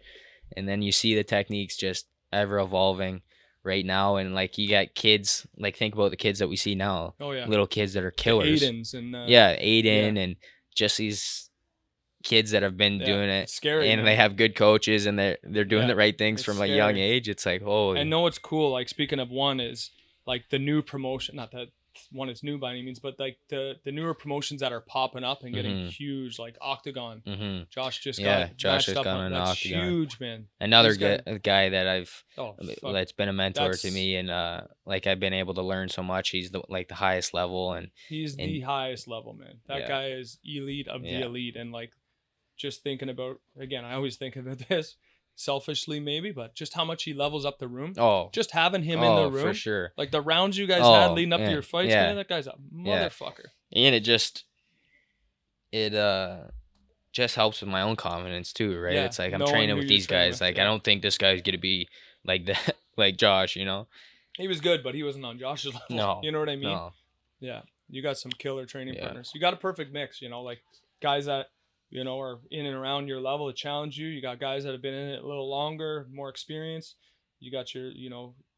Speaker 2: And then you see the techniques just ever evolving right now, and like you got kids, like think about the kids that we see now.
Speaker 1: Oh yeah.
Speaker 2: Little kids that are killers.
Speaker 1: Aidens and
Speaker 2: Aiden and just these kids that have been doing it.
Speaker 1: It's scary.
Speaker 2: And
Speaker 1: man.
Speaker 2: they have good coaches and they're doing the right things from a young age. It's like, holy.
Speaker 1: And know what's cool, like speaking of one is like the new promotion, not that one is new by any means, but like the newer promotions that are popping up and getting huge, like Octagon. Josh just got
Speaker 2: on
Speaker 1: that's
Speaker 2: Octagon.
Speaker 1: huge, man.
Speaker 2: Another guy that I've that's been a mentor to me, and like I've been able to learn so much. He's the highest level, and
Speaker 1: he's the highest level, man. That guy is elite of the elite, and like just thinking about, again, I always think about this selfishly maybe, but just how much he levels up the room. Just having him in the room
Speaker 2: for sure.
Speaker 1: Like the rounds you guys had leading up to your fights, man, that guy's a motherfucker.
Speaker 2: And it just helps with my own confidence too, right? It's like I'm training with these guys. Like I don't think this guy's gonna be like that, like Josh, you know.
Speaker 1: He was good, but he wasn't on Josh's level.
Speaker 2: No,
Speaker 1: you know what I mean?
Speaker 2: No.
Speaker 1: Yeah, you got some killer training partners. You got a perfect mix, you know, like guys that are in and around your level to challenge you. You got guys that have been in it a little longer, more experience. You got your,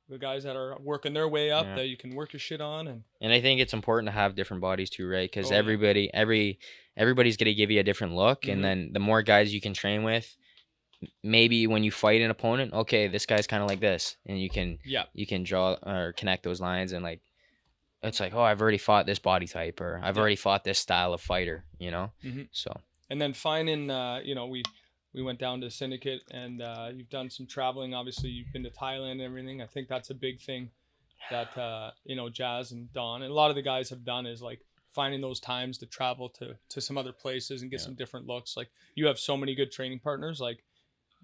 Speaker 1: the guys that are working their way up that you can work your shit on. And
Speaker 2: I think it's important to have different bodies too, right? Because everybody's going to give you a different look. And then the more guys you can train with, maybe when you fight an opponent, okay, this guy's kind of like this. And you can draw or connect those lines and like, it's like, oh, I've already fought this body type, or I've already fought this style of fighter, So.
Speaker 1: And then finding, we went down to Syndicate, and you've done some traveling. Obviously, you've been to Thailand and everything. I think that's a big thing that, Jazz and Don and a lot of the guys have done, is like finding those times to travel to some other places and get some different looks. Like you have so many good training partners, like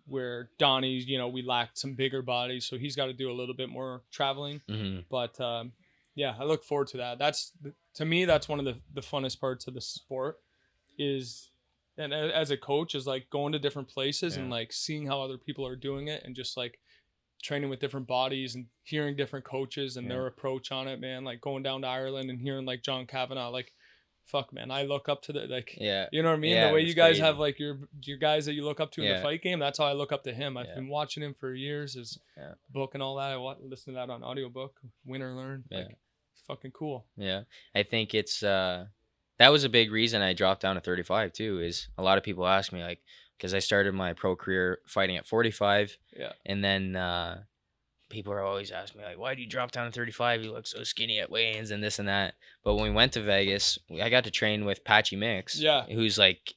Speaker 1: where Donnie's, we lacked some bigger bodies, so he's got to do a little bit more traveling. But I look forward to that. To me, that's one of the funnest parts of the sport is. And as a coach, is like going to different places and like seeing how other people are doing it, and just like training with different bodies and hearing different coaches and their approach on it, man. Like going down to Ireland and hearing like John Kavanagh, like, fuck, man, I look up to you know what I mean? The way you guys have like your guys that you look up to in the fight game, that's how I look up to him. I've been watching him for years, his book and all that. I listen to that on audiobook, Win or Learn. Like, it's fucking cool.
Speaker 2: Yeah. I think it's, that was a big reason I dropped down to 35 too, is a lot of people ask me, like, because I started my pro career fighting at 45.
Speaker 1: Yeah.
Speaker 2: And then people are always asking me, like, why do you drop down to 35? You look so skinny at weigh-ins and this and that. But when we went to Vegas, I got to train with Patchy Mix, who's like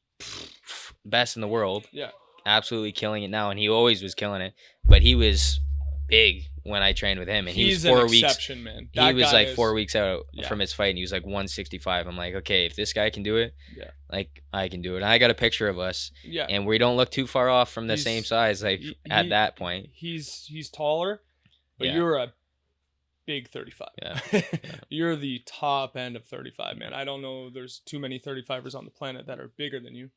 Speaker 2: best in the world.
Speaker 1: Yeah.
Speaker 2: Absolutely killing it now. And he always was killing it. But he was big when I trained with him, and
Speaker 1: he's
Speaker 2: he was 4
Speaker 1: an
Speaker 2: weeks.
Speaker 1: Exception, man.
Speaker 2: He was like 4 weeks out from his fight, and he was like 165. I'm like, okay, if this guy can do it, like I can do it. And I got a picture of us, and we don't look too far off from the same size. Like at that point,
Speaker 1: he's taller, but you're a big 35.
Speaker 2: Yeah.
Speaker 1: You're the top end of 35, man. I don't know. There's too many 35ers on the planet that are bigger than you.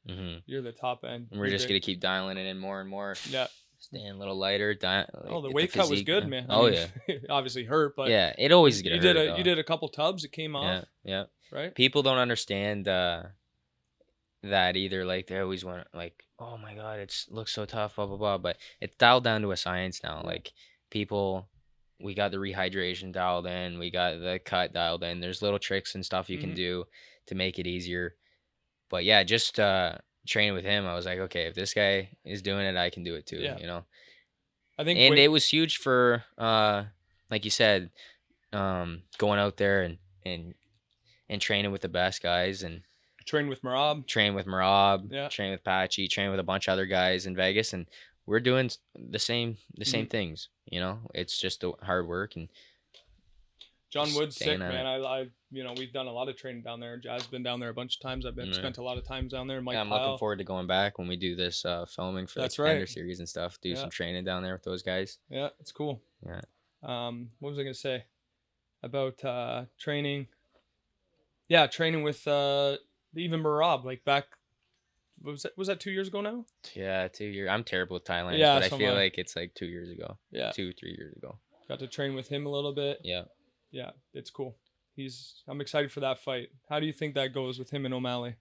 Speaker 1: You're the top end.
Speaker 2: And we're just gonna keep dialing it in more and more.
Speaker 1: Yeah.
Speaker 2: Staying a little lighter.
Speaker 1: The weight cut was good, man. Obviously hurt, but
Speaker 2: it always gets hurt.
Speaker 1: You did a couple tubs. It came off.
Speaker 2: Yeah.
Speaker 1: Right.
Speaker 2: People don't understand that either. Like they always want, like, oh my god, it looks so tough, blah blah blah. But it's dialed down to a science now. Like people, we got the rehydration dialed in. We got the cut dialed in. There's little tricks and stuff you can do to make it easier. But yeah, just training with him, I was like, okay, if this guy is doing it, I can do it too. I think, and it was huge for like you said, going out there and training with the best guys, and
Speaker 1: train with Marab,
Speaker 2: train with Patchy, train with a bunch of other guys in Vegas, and we're doing the same things. It's just the hard work. And
Speaker 1: John Wood's sick,
Speaker 2: staying at
Speaker 1: man.
Speaker 2: it.
Speaker 1: I we've done a lot of training down there. Jazz been down there a bunch of times. I've been spent a lot of times down there. Mike
Speaker 2: Yeah, I'm
Speaker 1: Pyle.
Speaker 2: looking forward to going back when we do this filming for
Speaker 1: That's
Speaker 2: the Contender
Speaker 1: right.
Speaker 2: series and stuff. Do
Speaker 1: Yeah.
Speaker 2: some training down there with those guys.
Speaker 1: Yeah, it's cool.
Speaker 2: Yeah.
Speaker 1: What was I gonna say about training? Yeah, training with even Marab, like back. Was that 2 years ago now?
Speaker 2: Yeah, 2 years. I'm terrible with Thailand,
Speaker 1: Yeah,
Speaker 2: but I
Speaker 1: so
Speaker 2: feel
Speaker 1: am I.
Speaker 2: like it's like 2 years ago.
Speaker 1: Yeah.
Speaker 2: 2-3 years ago.
Speaker 1: Got to train with him a little bit.
Speaker 2: Yeah.
Speaker 1: Yeah, it's cool. I'm excited for that fight. How do you think that goes with him and O'Malley?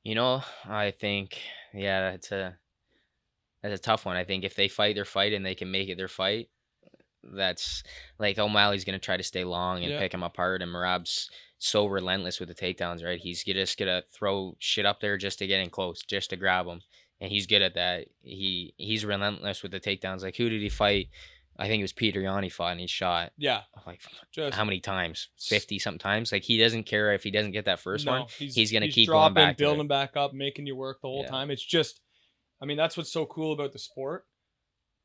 Speaker 2: I think that's a tough one. I think if they fight their fight and they can make it their fight, that's like O'Malley's gonna try to stay long and pick him apart, and Marab's so relentless with the takedowns, right? He's just gonna throw shit up there just to get in close, just to grab him, and he's good at that. He's relentless with the takedowns. Like, who did he fight? I think it was Peter Yan he fought, and he shot.
Speaker 1: Yeah.
Speaker 2: Like,
Speaker 1: Just
Speaker 2: how many times? 50 something times. Like, he doesn't care if he doesn't get that first one. He's gonna keep
Speaker 1: dropping,
Speaker 2: going back,
Speaker 1: building back up, making you work the whole time. It's just, I mean, that's what's so cool about the sport.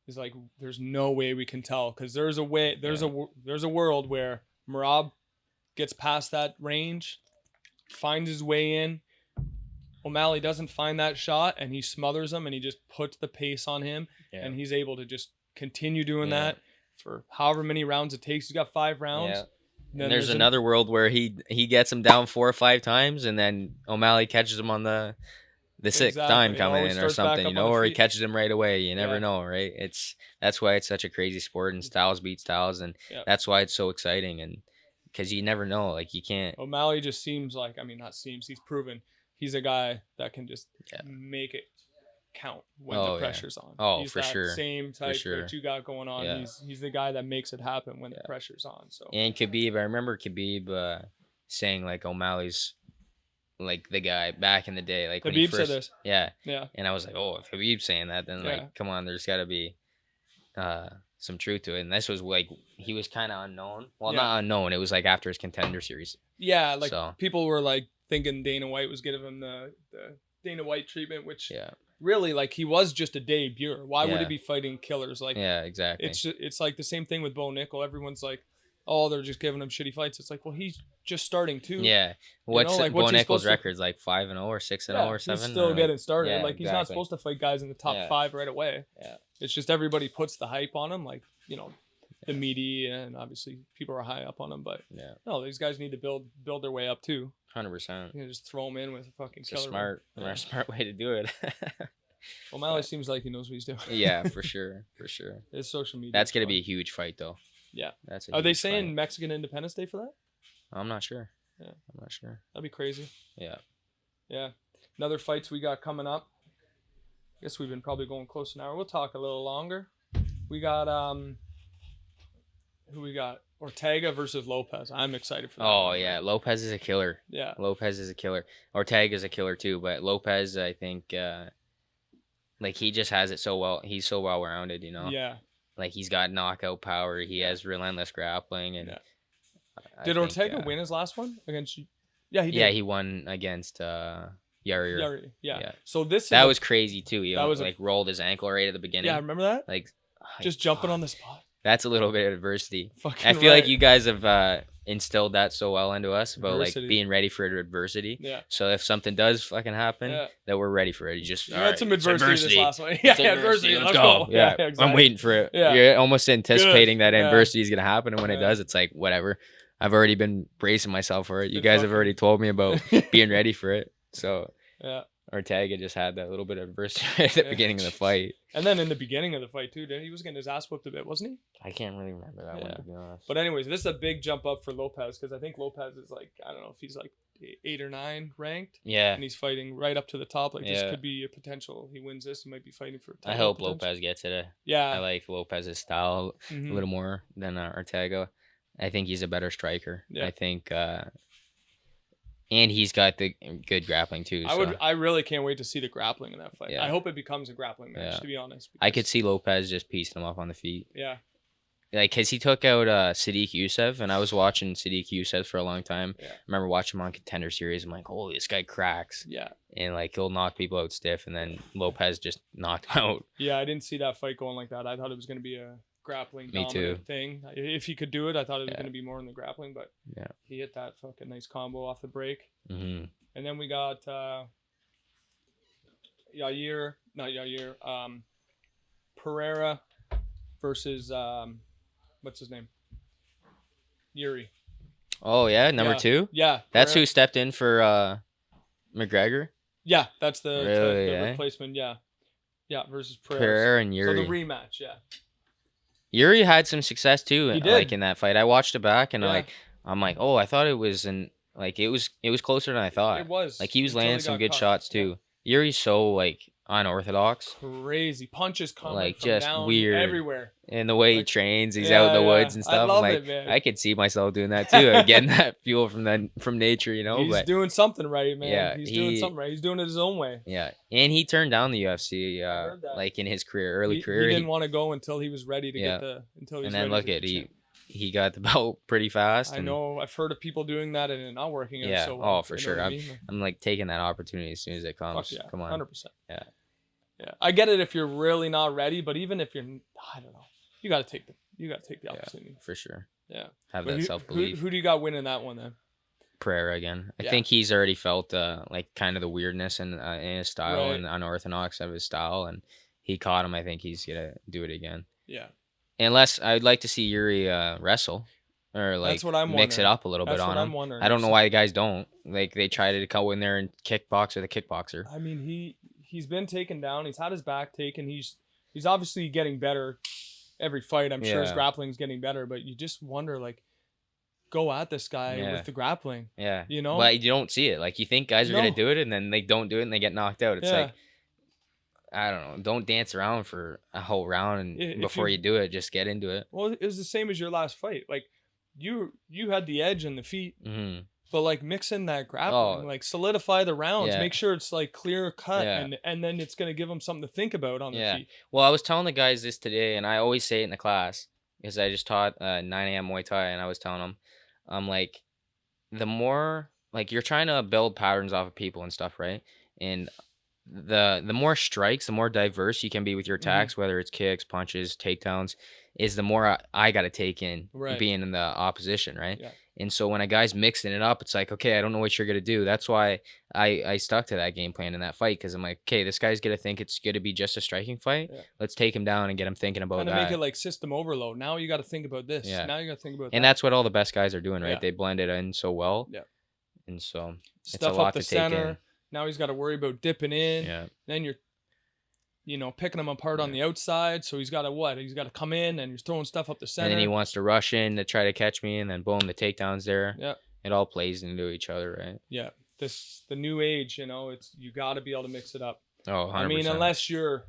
Speaker 1: Is like, there's no way we can tell, because there's a world where Marab gets past that range, finds his way in. O'Malley doesn't find that shot, and he smothers him, and he just puts the pace on him, and he's able to just continue doing that for however many rounds it takes. He's got 5 rounds.
Speaker 2: Yeah. And there's another world where he gets him down 4 or 5 times, and then O'Malley catches him on the 6th time coming in or something, or he catches him right away. You never know, right? That's why it's such a crazy sport, and styles beat styles, and that's why it's so exciting, and because you never know, like, you can't. O'Malley
Speaker 1: just seems like, he's proven he's a guy that can just make it count when the pressure's on.
Speaker 2: Oh,
Speaker 1: he's
Speaker 2: for sure.
Speaker 1: Same type that you got going on. Yeah. He's the guy that makes it happen when the pressure's on. So.
Speaker 2: And Khabib, I remember Khabib saying like O'Malley's like the guy back in the day. Like, when he first
Speaker 1: said this.
Speaker 2: Yeah. And I was like, oh, if Khabib's saying that, then like, come on, there's got to be some truth to it. And this was like, he was kind of unknown. Well, not unknown. It was like after his Contender series.
Speaker 1: Yeah, like people were like thinking Dana White was giving him the Dana White treatment, which really, like, he was just a debuter. Why would he be fighting killers? Like,
Speaker 2: exactly.
Speaker 1: It's like the same thing with Bo Nickel. Everyone's like, oh, they're just giving him shitty fights. It's like, well, he's just starting too.
Speaker 2: Yeah. What's Bo Nickel's records? Like 5-0 or 6-0 or 7?
Speaker 1: He's still getting started.
Speaker 2: Yeah,
Speaker 1: like, he's not supposed to fight guys in the top 5 right away.
Speaker 2: Yeah.
Speaker 1: It's just everybody puts the hype on him, like, the media, and obviously people are high up on him. But no, these guys need to build their way up too.
Speaker 2: 100%.
Speaker 1: You just throw him in with a fucking
Speaker 2: it's
Speaker 1: killer.
Speaker 2: A smart way to do it.
Speaker 1: O'Malley seems like he knows what he's doing.
Speaker 2: Yeah, for sure.
Speaker 1: His social media.
Speaker 2: That's gonna be a huge fight, though.
Speaker 1: Yeah.
Speaker 2: Are
Speaker 1: they saying Mexican Independence Day for that?
Speaker 2: I'm not sure.
Speaker 1: Yeah.
Speaker 2: I'm not sure.
Speaker 1: That'd be crazy.
Speaker 2: Yeah.
Speaker 1: Yeah. Another fights we got coming up. I guess we've been probably going close to an hour. We'll talk a little longer. We got who we got? Ortega versus Lopez. I'm excited for that.
Speaker 2: Oh, yeah. Lopez is a killer.
Speaker 1: Yeah.
Speaker 2: Lopez is a killer. Ortega is a killer too, but Lopez, I think, like, he just has it so well. He's so well-rounded,
Speaker 1: Yeah.
Speaker 2: Like, he's got knockout power. He has relentless grappling. And
Speaker 1: Did Ortega win his last one against you? Yeah, he did.
Speaker 2: Yeah, he won against Yari.
Speaker 1: Yeah. So
Speaker 2: that was crazy too. He rolled his ankle right at the beginning.
Speaker 1: Yeah, I remember that.
Speaker 2: Like,
Speaker 1: just jumping on the spot.
Speaker 2: That's a little bit of adversity. I feel like you guys have instilled that so well into us about like being ready for adversity.
Speaker 1: Yeah.
Speaker 2: So if something does fucking happen, that we're ready for it. You just
Speaker 1: had some adversity this last one. Yeah, adversity. Let's
Speaker 2: go. Yeah, exactly. I'm waiting for it.
Speaker 1: Yeah.
Speaker 2: You're almost anticipating that adversity is gonna happen, and when it does, it's like whatever. I've already been bracing myself for it. You guys have already told me about being ready for it. So Ortega just had that little bit of adversity at the beginning of the fight.
Speaker 1: And then in the beginning of the fight too, he was getting his ass whooped a bit, wasn't he?
Speaker 2: I can't really remember that one, to be honest.
Speaker 1: But anyways, this is a big jump up for Lopez, because I think Lopez is like, I don't know if he's like 8 or 9 ranked.
Speaker 2: Yeah.
Speaker 1: And he's fighting right up to the top. Like, this could be a potential. He wins this, he might be fighting for a title.
Speaker 2: I hope Lopez gets it.
Speaker 1: Yeah.
Speaker 2: I like Lopez's style a little more than Ortega. I think he's a better striker. Yeah. I think... and he's got the good grappling too.
Speaker 1: I really can't wait to see the grappling in that fight. Yeah. I hope it becomes a grappling match, to be honest.
Speaker 2: I could see Lopez just piecing him up on the feet.
Speaker 1: Yeah.
Speaker 2: Like, because he took out Sadiq Youssef, and I was watching Sadiq Youssef for a long time. Yeah. I remember watching him on Contender Series. I'm like, holy, this guy cracks.
Speaker 1: Yeah.
Speaker 2: And, like, he'll knock people out stiff, and then Lopez just knocked him out.
Speaker 1: Yeah, I didn't see that fight going like that. I thought it was going to be a grappling
Speaker 2: Me
Speaker 1: dominant
Speaker 2: too.
Speaker 1: thing. If he could do it, I thought it was
Speaker 2: Yeah.
Speaker 1: going to be more in the grappling, but
Speaker 2: Yeah.
Speaker 1: he hit that fucking nice combo off the break.
Speaker 2: Mm-hmm.
Speaker 1: And then we got Pereira versus what's his name? Yuri.
Speaker 2: Oh yeah, number
Speaker 1: Yeah.
Speaker 2: 2.
Speaker 1: Yeah,
Speaker 2: That's
Speaker 1: Pereira.
Speaker 2: who stepped in for McGregor.
Speaker 1: Yeah, that's the
Speaker 2: Really, eh?
Speaker 1: replacement. Yeah, versus Pereira.
Speaker 2: Pereira and
Speaker 1: So
Speaker 2: Yuri.
Speaker 1: the rematch. Yeah.
Speaker 2: Yuri had some success too,
Speaker 1: He did.
Speaker 2: like in that fight. I watched it back and
Speaker 1: Yeah.
Speaker 2: I'm like, oh, I thought it was it was closer than I thought.
Speaker 1: It was.
Speaker 2: Like he was
Speaker 1: until
Speaker 2: landing some
Speaker 1: got
Speaker 2: good
Speaker 1: caught.
Speaker 2: shots too. Yuri's so like unorthodox,
Speaker 1: Crazy punches coming
Speaker 2: like
Speaker 1: from
Speaker 2: just
Speaker 1: down
Speaker 2: weird
Speaker 1: everywhere.
Speaker 2: and the way he
Speaker 1: Like,
Speaker 2: trains, he's out in the woods and
Speaker 1: I
Speaker 2: stuff.
Speaker 1: love
Speaker 2: Like
Speaker 1: it, man.
Speaker 2: I could see myself doing that too, getting that fuel from nature, you know.
Speaker 1: He's
Speaker 2: But
Speaker 1: doing something right, man.
Speaker 2: Yeah,
Speaker 1: He's doing
Speaker 2: he-
Speaker 1: something right. He's doing it his own way.
Speaker 2: yeah, and he turned down the UFC,
Speaker 1: heard that.
Speaker 2: like in his early
Speaker 1: He
Speaker 2: career.
Speaker 1: didn't want to go until he was ready to
Speaker 2: Yeah.
Speaker 1: get the until he was
Speaker 2: And then
Speaker 1: ready
Speaker 2: look
Speaker 1: to
Speaker 2: at
Speaker 1: get the champ.
Speaker 2: he got the belt pretty fast.
Speaker 1: I
Speaker 2: and
Speaker 1: know. I've heard of people doing that and it not working out
Speaker 2: Yeah.
Speaker 1: so well.
Speaker 2: Oh, for
Speaker 1: You know
Speaker 2: sure.
Speaker 1: what I mean?
Speaker 2: I'm like taking that opportunity as soon as it
Speaker 1: Fuck
Speaker 2: comes.
Speaker 1: yeah,
Speaker 2: Come on.
Speaker 1: 100%.
Speaker 2: Yeah.
Speaker 1: Yeah, I get it if you're really not ready, but even if you're, I don't know, you got to take the opportunity.
Speaker 2: For sure.
Speaker 1: Yeah.
Speaker 2: Have
Speaker 1: But
Speaker 2: that self belief.
Speaker 1: Who do you got winning that one then?
Speaker 2: Pereira again. I
Speaker 1: Yeah.
Speaker 2: think he's already felt like kind of the weirdness in his style
Speaker 1: Right.
Speaker 2: and unorthodox of his style, and he caught him. I think he's gonna do it again.
Speaker 1: Yeah.
Speaker 2: Unless I'd like to see Yuri wrestle or like
Speaker 1: That's what I'm
Speaker 2: mix it
Speaker 1: wondering.
Speaker 2: up a little
Speaker 1: That's
Speaker 2: bit
Speaker 1: what
Speaker 2: on
Speaker 1: I'm
Speaker 2: him.
Speaker 1: wondering.
Speaker 2: I don't know why the guys don't. Like they try to go in there and kickbox with a kickboxer.
Speaker 1: I mean, he's been taken down. He's had his back taken. He's obviously getting better every fight. I'm sure his
Speaker 2: Yeah.
Speaker 1: grappling's getting better, but you just wonder, like, go at this guy
Speaker 2: Yeah.
Speaker 1: with the grappling.
Speaker 2: Yeah.
Speaker 1: You know?
Speaker 2: But you don't see it. Like you think guys are gonna
Speaker 1: No.
Speaker 2: do it and then they don't do it and they get knocked out. It's
Speaker 1: Yeah.
Speaker 2: like I don't know. Don't dance around for a whole round and
Speaker 1: If
Speaker 2: before
Speaker 1: you-
Speaker 2: you do it, just get into it.
Speaker 1: Well, it was the same as your last fight. Like, you had the edge in the feet,
Speaker 2: Mm-hmm.
Speaker 1: but like mix in that grappling,
Speaker 2: Oh.
Speaker 1: like solidify the rounds,
Speaker 2: Yeah.
Speaker 1: make sure it's like clear cut,
Speaker 2: Yeah.
Speaker 1: and then it's gonna give them something to think about on the
Speaker 2: Yeah.
Speaker 1: feet.
Speaker 2: Well, I was telling the guys this today, and I always say it in the class because I just taught 9 a.m. Muay Thai, and I was telling them, I'm like, the more like you're trying to build patterns off of people and stuff, right? And the more strikes, the more diverse you can be with your attacks, whether it's kicks, punches, takedowns, is the more I got to take in
Speaker 1: Right.
Speaker 2: being in the opposition, right?
Speaker 1: Yeah.
Speaker 2: And so when a guy's mixing it up, it's like, okay, I don't know what you're gonna do. That's why I stuck to that game plan in that fight because I'm like, okay, this guy's gonna think it's gonna be just a striking fight.
Speaker 1: Yeah.
Speaker 2: Let's take him down and get him thinking about
Speaker 1: Kind of
Speaker 2: that.
Speaker 1: make it like system overload. Now you got to think about this.
Speaker 2: Yeah.
Speaker 1: Now you got to think about
Speaker 2: And
Speaker 1: that.
Speaker 2: that's what all the best guys are doing, right?
Speaker 1: Yeah.
Speaker 2: They blend it in so well.
Speaker 1: Yeah.
Speaker 2: And so it's
Speaker 1: Stuff
Speaker 2: a lot
Speaker 1: up the
Speaker 2: to take
Speaker 1: center.
Speaker 2: in.
Speaker 1: Now he's got to worry about dipping in.
Speaker 2: Yeah.
Speaker 1: Then you're, picking him apart on the outside. So he's got to what? He's got to come in and he's throwing stuff up the center.
Speaker 2: And then he wants to rush in to try to catch me, and then boom, the takedown's there.
Speaker 1: Yeah.
Speaker 2: It all plays into each other, right?
Speaker 1: Yeah. The new age, it's you got to be able to mix it up.
Speaker 2: Oh, 100%.
Speaker 1: I mean, unless you're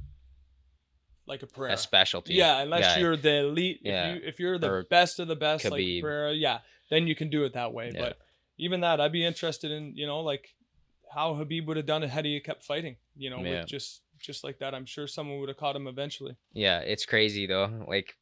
Speaker 1: like a Pereira.
Speaker 2: a specialty.
Speaker 1: Yeah, unless you're the elite.
Speaker 2: Yeah.
Speaker 1: If you're the
Speaker 2: Or
Speaker 1: best of the best,
Speaker 2: Khabib.
Speaker 1: like Pereira, yeah, then you can do it that way.
Speaker 2: Yeah.
Speaker 1: But even that, I'd be interested in, like how Khabib would have done it had he kept fighting.
Speaker 2: Yeah.
Speaker 1: With just like that. I'm sure someone would have caught him eventually.
Speaker 2: Yeah, it's crazy though. Like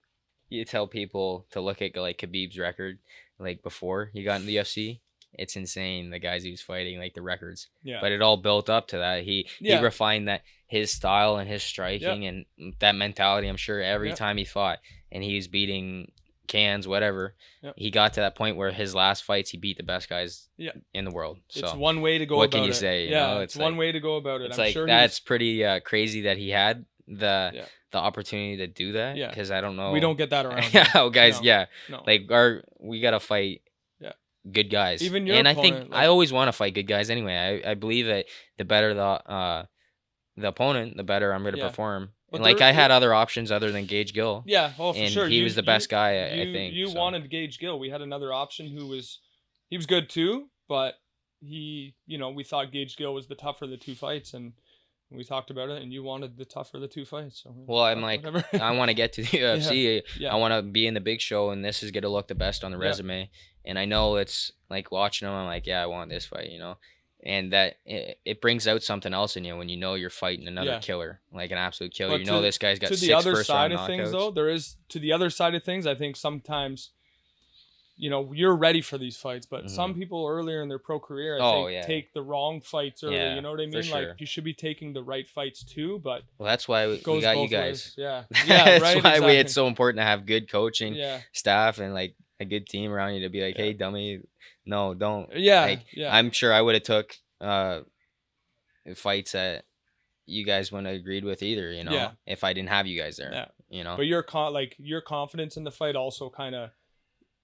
Speaker 2: you tell people to look at like Khabib's record, like before he got in the UFC. It's insane the guys he was fighting, like the records.
Speaker 1: Yeah.
Speaker 2: But it all built up to that. He refined that his style and his striking and that mentality. I'm sure every time he fought and he was beating cans, whatever.
Speaker 1: Yep.
Speaker 2: He got to that point where his last fights he beat the best guys in the world. So
Speaker 1: it's one way to go
Speaker 2: what
Speaker 1: about
Speaker 2: can you
Speaker 1: it.
Speaker 2: say? You
Speaker 1: Yeah,
Speaker 2: know,
Speaker 1: it's one
Speaker 2: like-
Speaker 1: way to go about it.
Speaker 2: It's
Speaker 1: I'm
Speaker 2: like
Speaker 1: sure
Speaker 2: that's pretty crazy that he had the opportunity to do that.
Speaker 1: Yeah.
Speaker 2: Because I don't know.
Speaker 1: we don't get that around.
Speaker 2: Yeah, guys.
Speaker 1: No.
Speaker 2: Yeah,
Speaker 1: No.
Speaker 2: like we gotta fight.
Speaker 1: Yeah.
Speaker 2: Good guys.
Speaker 1: Even your
Speaker 2: and I think
Speaker 1: opponent,
Speaker 2: I always want to fight good guys anyway. I believe that the better the opponent, the better I'm gonna
Speaker 1: Yeah.
Speaker 2: perform.
Speaker 1: But
Speaker 2: And like
Speaker 1: there-
Speaker 2: I had other options other than Gage Gill.
Speaker 1: Yeah, oh for
Speaker 2: and
Speaker 1: sure.
Speaker 2: he was the best guy, I think.
Speaker 1: You
Speaker 2: so.
Speaker 1: wanted Gage Gill. We had another option he was good too, but we thought Gage Gill was the tougher of the two fights, and we talked about it, and you wanted the tougher of the two fights. So
Speaker 2: Well, I'm like,
Speaker 1: whatever.
Speaker 2: I want to get to the UFC.
Speaker 1: Yeah.
Speaker 2: I want to be in the big show, and this is gonna look the best on the
Speaker 1: Yeah.
Speaker 2: resume. And I know it's like watching them. I'm like, yeah, I want this fight, And that it brings out something else in you when you know you're fighting another
Speaker 1: Yeah.
Speaker 2: killer, like an absolute killer.
Speaker 1: But
Speaker 2: you know
Speaker 1: to-
Speaker 2: this guy's got
Speaker 1: to
Speaker 2: 6
Speaker 1: the other
Speaker 2: first
Speaker 1: side
Speaker 2: round
Speaker 1: of things
Speaker 2: knockouts.
Speaker 1: though, there is to the other side of things. I think sometimes you know, you're ready for these fights, but
Speaker 2: Mhm.
Speaker 1: some people earlier in their pro career, I
Speaker 2: Oh,
Speaker 1: think,
Speaker 2: yeah.
Speaker 1: take the wrong fights early.
Speaker 2: Yeah,
Speaker 1: You know what I
Speaker 2: for
Speaker 1: mean?
Speaker 2: sure.
Speaker 1: Like, you should be taking the right fights too, but
Speaker 2: Well, that's why we
Speaker 1: goes
Speaker 2: got
Speaker 1: both
Speaker 2: you guys.
Speaker 1: ways. Yeah. Yeah,
Speaker 2: That's
Speaker 1: right?
Speaker 2: why
Speaker 1: Exactly.
Speaker 2: it's so important to have good coaching
Speaker 1: Yeah.
Speaker 2: staff and like a good team around you to be like,
Speaker 1: Yeah.
Speaker 2: hey, dummy, no, don't.
Speaker 1: Yeah.
Speaker 2: Like,
Speaker 1: Yeah.
Speaker 2: I'm sure I would have took fights that you guys wouldn't have agreed with either, you know,
Speaker 1: Yeah.
Speaker 2: if I didn't have you guys there,
Speaker 1: Yeah.
Speaker 2: you know.
Speaker 1: But your confidence in the fight also kind of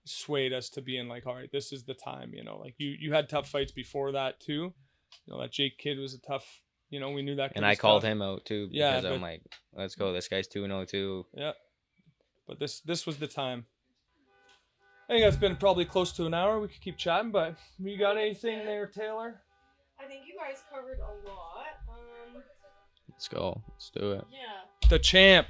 Speaker 1: swayed us to being like, all right, this is the time, you know. Like you had tough fights before that too. You know, that Jake kid was a tough, you know, we knew that kid
Speaker 2: And
Speaker 1: was
Speaker 2: I called
Speaker 1: tough.
Speaker 2: him out too
Speaker 1: Yeah,
Speaker 2: because I'm
Speaker 1: but-
Speaker 2: like, let's go. This guy's 2-0
Speaker 1: Yeah. But this was the time. I think that's been probably close to an hour. We could keep chatting, but you got anything there, Taylor?
Speaker 3: I think you guys covered a lot.
Speaker 2: Let's go. Let's do it.
Speaker 3: Yeah.
Speaker 1: The champ.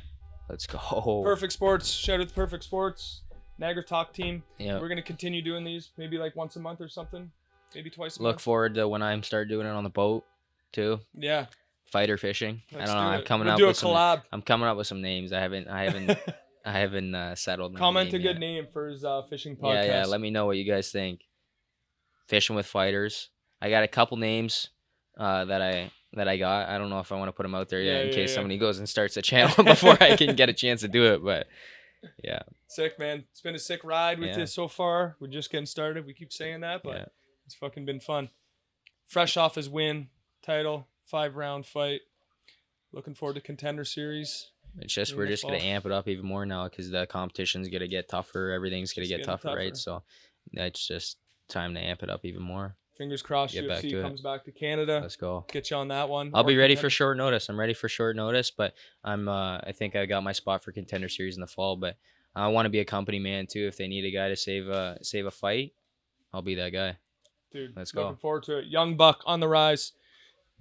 Speaker 2: Let's go.
Speaker 1: Perfect Sports. Shout out to Perfect Sports. Niagara Talk team.
Speaker 2: Yeah.
Speaker 1: We're going to continue doing these maybe like once a month or something. Maybe twice a
Speaker 2: Look
Speaker 1: month.
Speaker 2: forward to when I start doing it on the boat too.
Speaker 1: Yeah.
Speaker 2: Fighter fishing.
Speaker 1: Let's
Speaker 2: I don't know.
Speaker 1: do
Speaker 2: I'm
Speaker 1: it.
Speaker 2: coming
Speaker 1: We'll
Speaker 2: up
Speaker 1: do a
Speaker 2: with
Speaker 1: collab.
Speaker 2: I'm coming up with some names. I haven't settled. my
Speaker 1: Comment a
Speaker 2: name
Speaker 1: good
Speaker 2: yet.
Speaker 1: name for his fishing podcast.
Speaker 2: Yeah. Let me know what you guys think. Fishing with fighters. I got a couple names that I got. I don't know if I want to put them out there yet in case somebody goes and starts a channel before I can get a chance to do it. But yeah.
Speaker 1: Sick, man. It's been a sick ride with
Speaker 2: Yeah.
Speaker 1: you so far. We're just getting started. We keep saying that, but
Speaker 2: Yeah.
Speaker 1: it's fucking been fun. Fresh off his win, title, 5-round fight. Looking forward to Contender Series.
Speaker 2: It's just
Speaker 1: in
Speaker 2: we're
Speaker 1: the
Speaker 2: just gonna
Speaker 1: fall.
Speaker 2: amp it up even more now because the competition's gonna get tougher. Everything's gonna
Speaker 1: It's
Speaker 2: get
Speaker 1: getting
Speaker 2: tougher,
Speaker 1: tougher.
Speaker 2: right? So that's just time to amp it up even more.
Speaker 1: Fingers crossed
Speaker 2: Get back
Speaker 1: UFC
Speaker 2: to it.
Speaker 1: comes back to Canada.
Speaker 2: Let's go.
Speaker 1: Get you on that one.
Speaker 2: I'll
Speaker 1: Or
Speaker 2: be ready for
Speaker 1: Contender.
Speaker 2: short notice. I'm ready for short notice, but I think I got my spot for Contender Series in the fall. But I want to be a company man too. If they need a guy to save a fight, I'll be that guy.
Speaker 1: Dude,
Speaker 2: Let's go.
Speaker 1: Looking forward to it. Young Buck on the rise.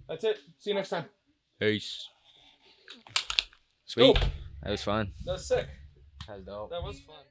Speaker 1: That's it. See you next time.
Speaker 2: Peace. Sweet.
Speaker 1: Cool.
Speaker 2: That was fun.
Speaker 1: That was sick.
Speaker 2: That was dope.
Speaker 1: That was fun.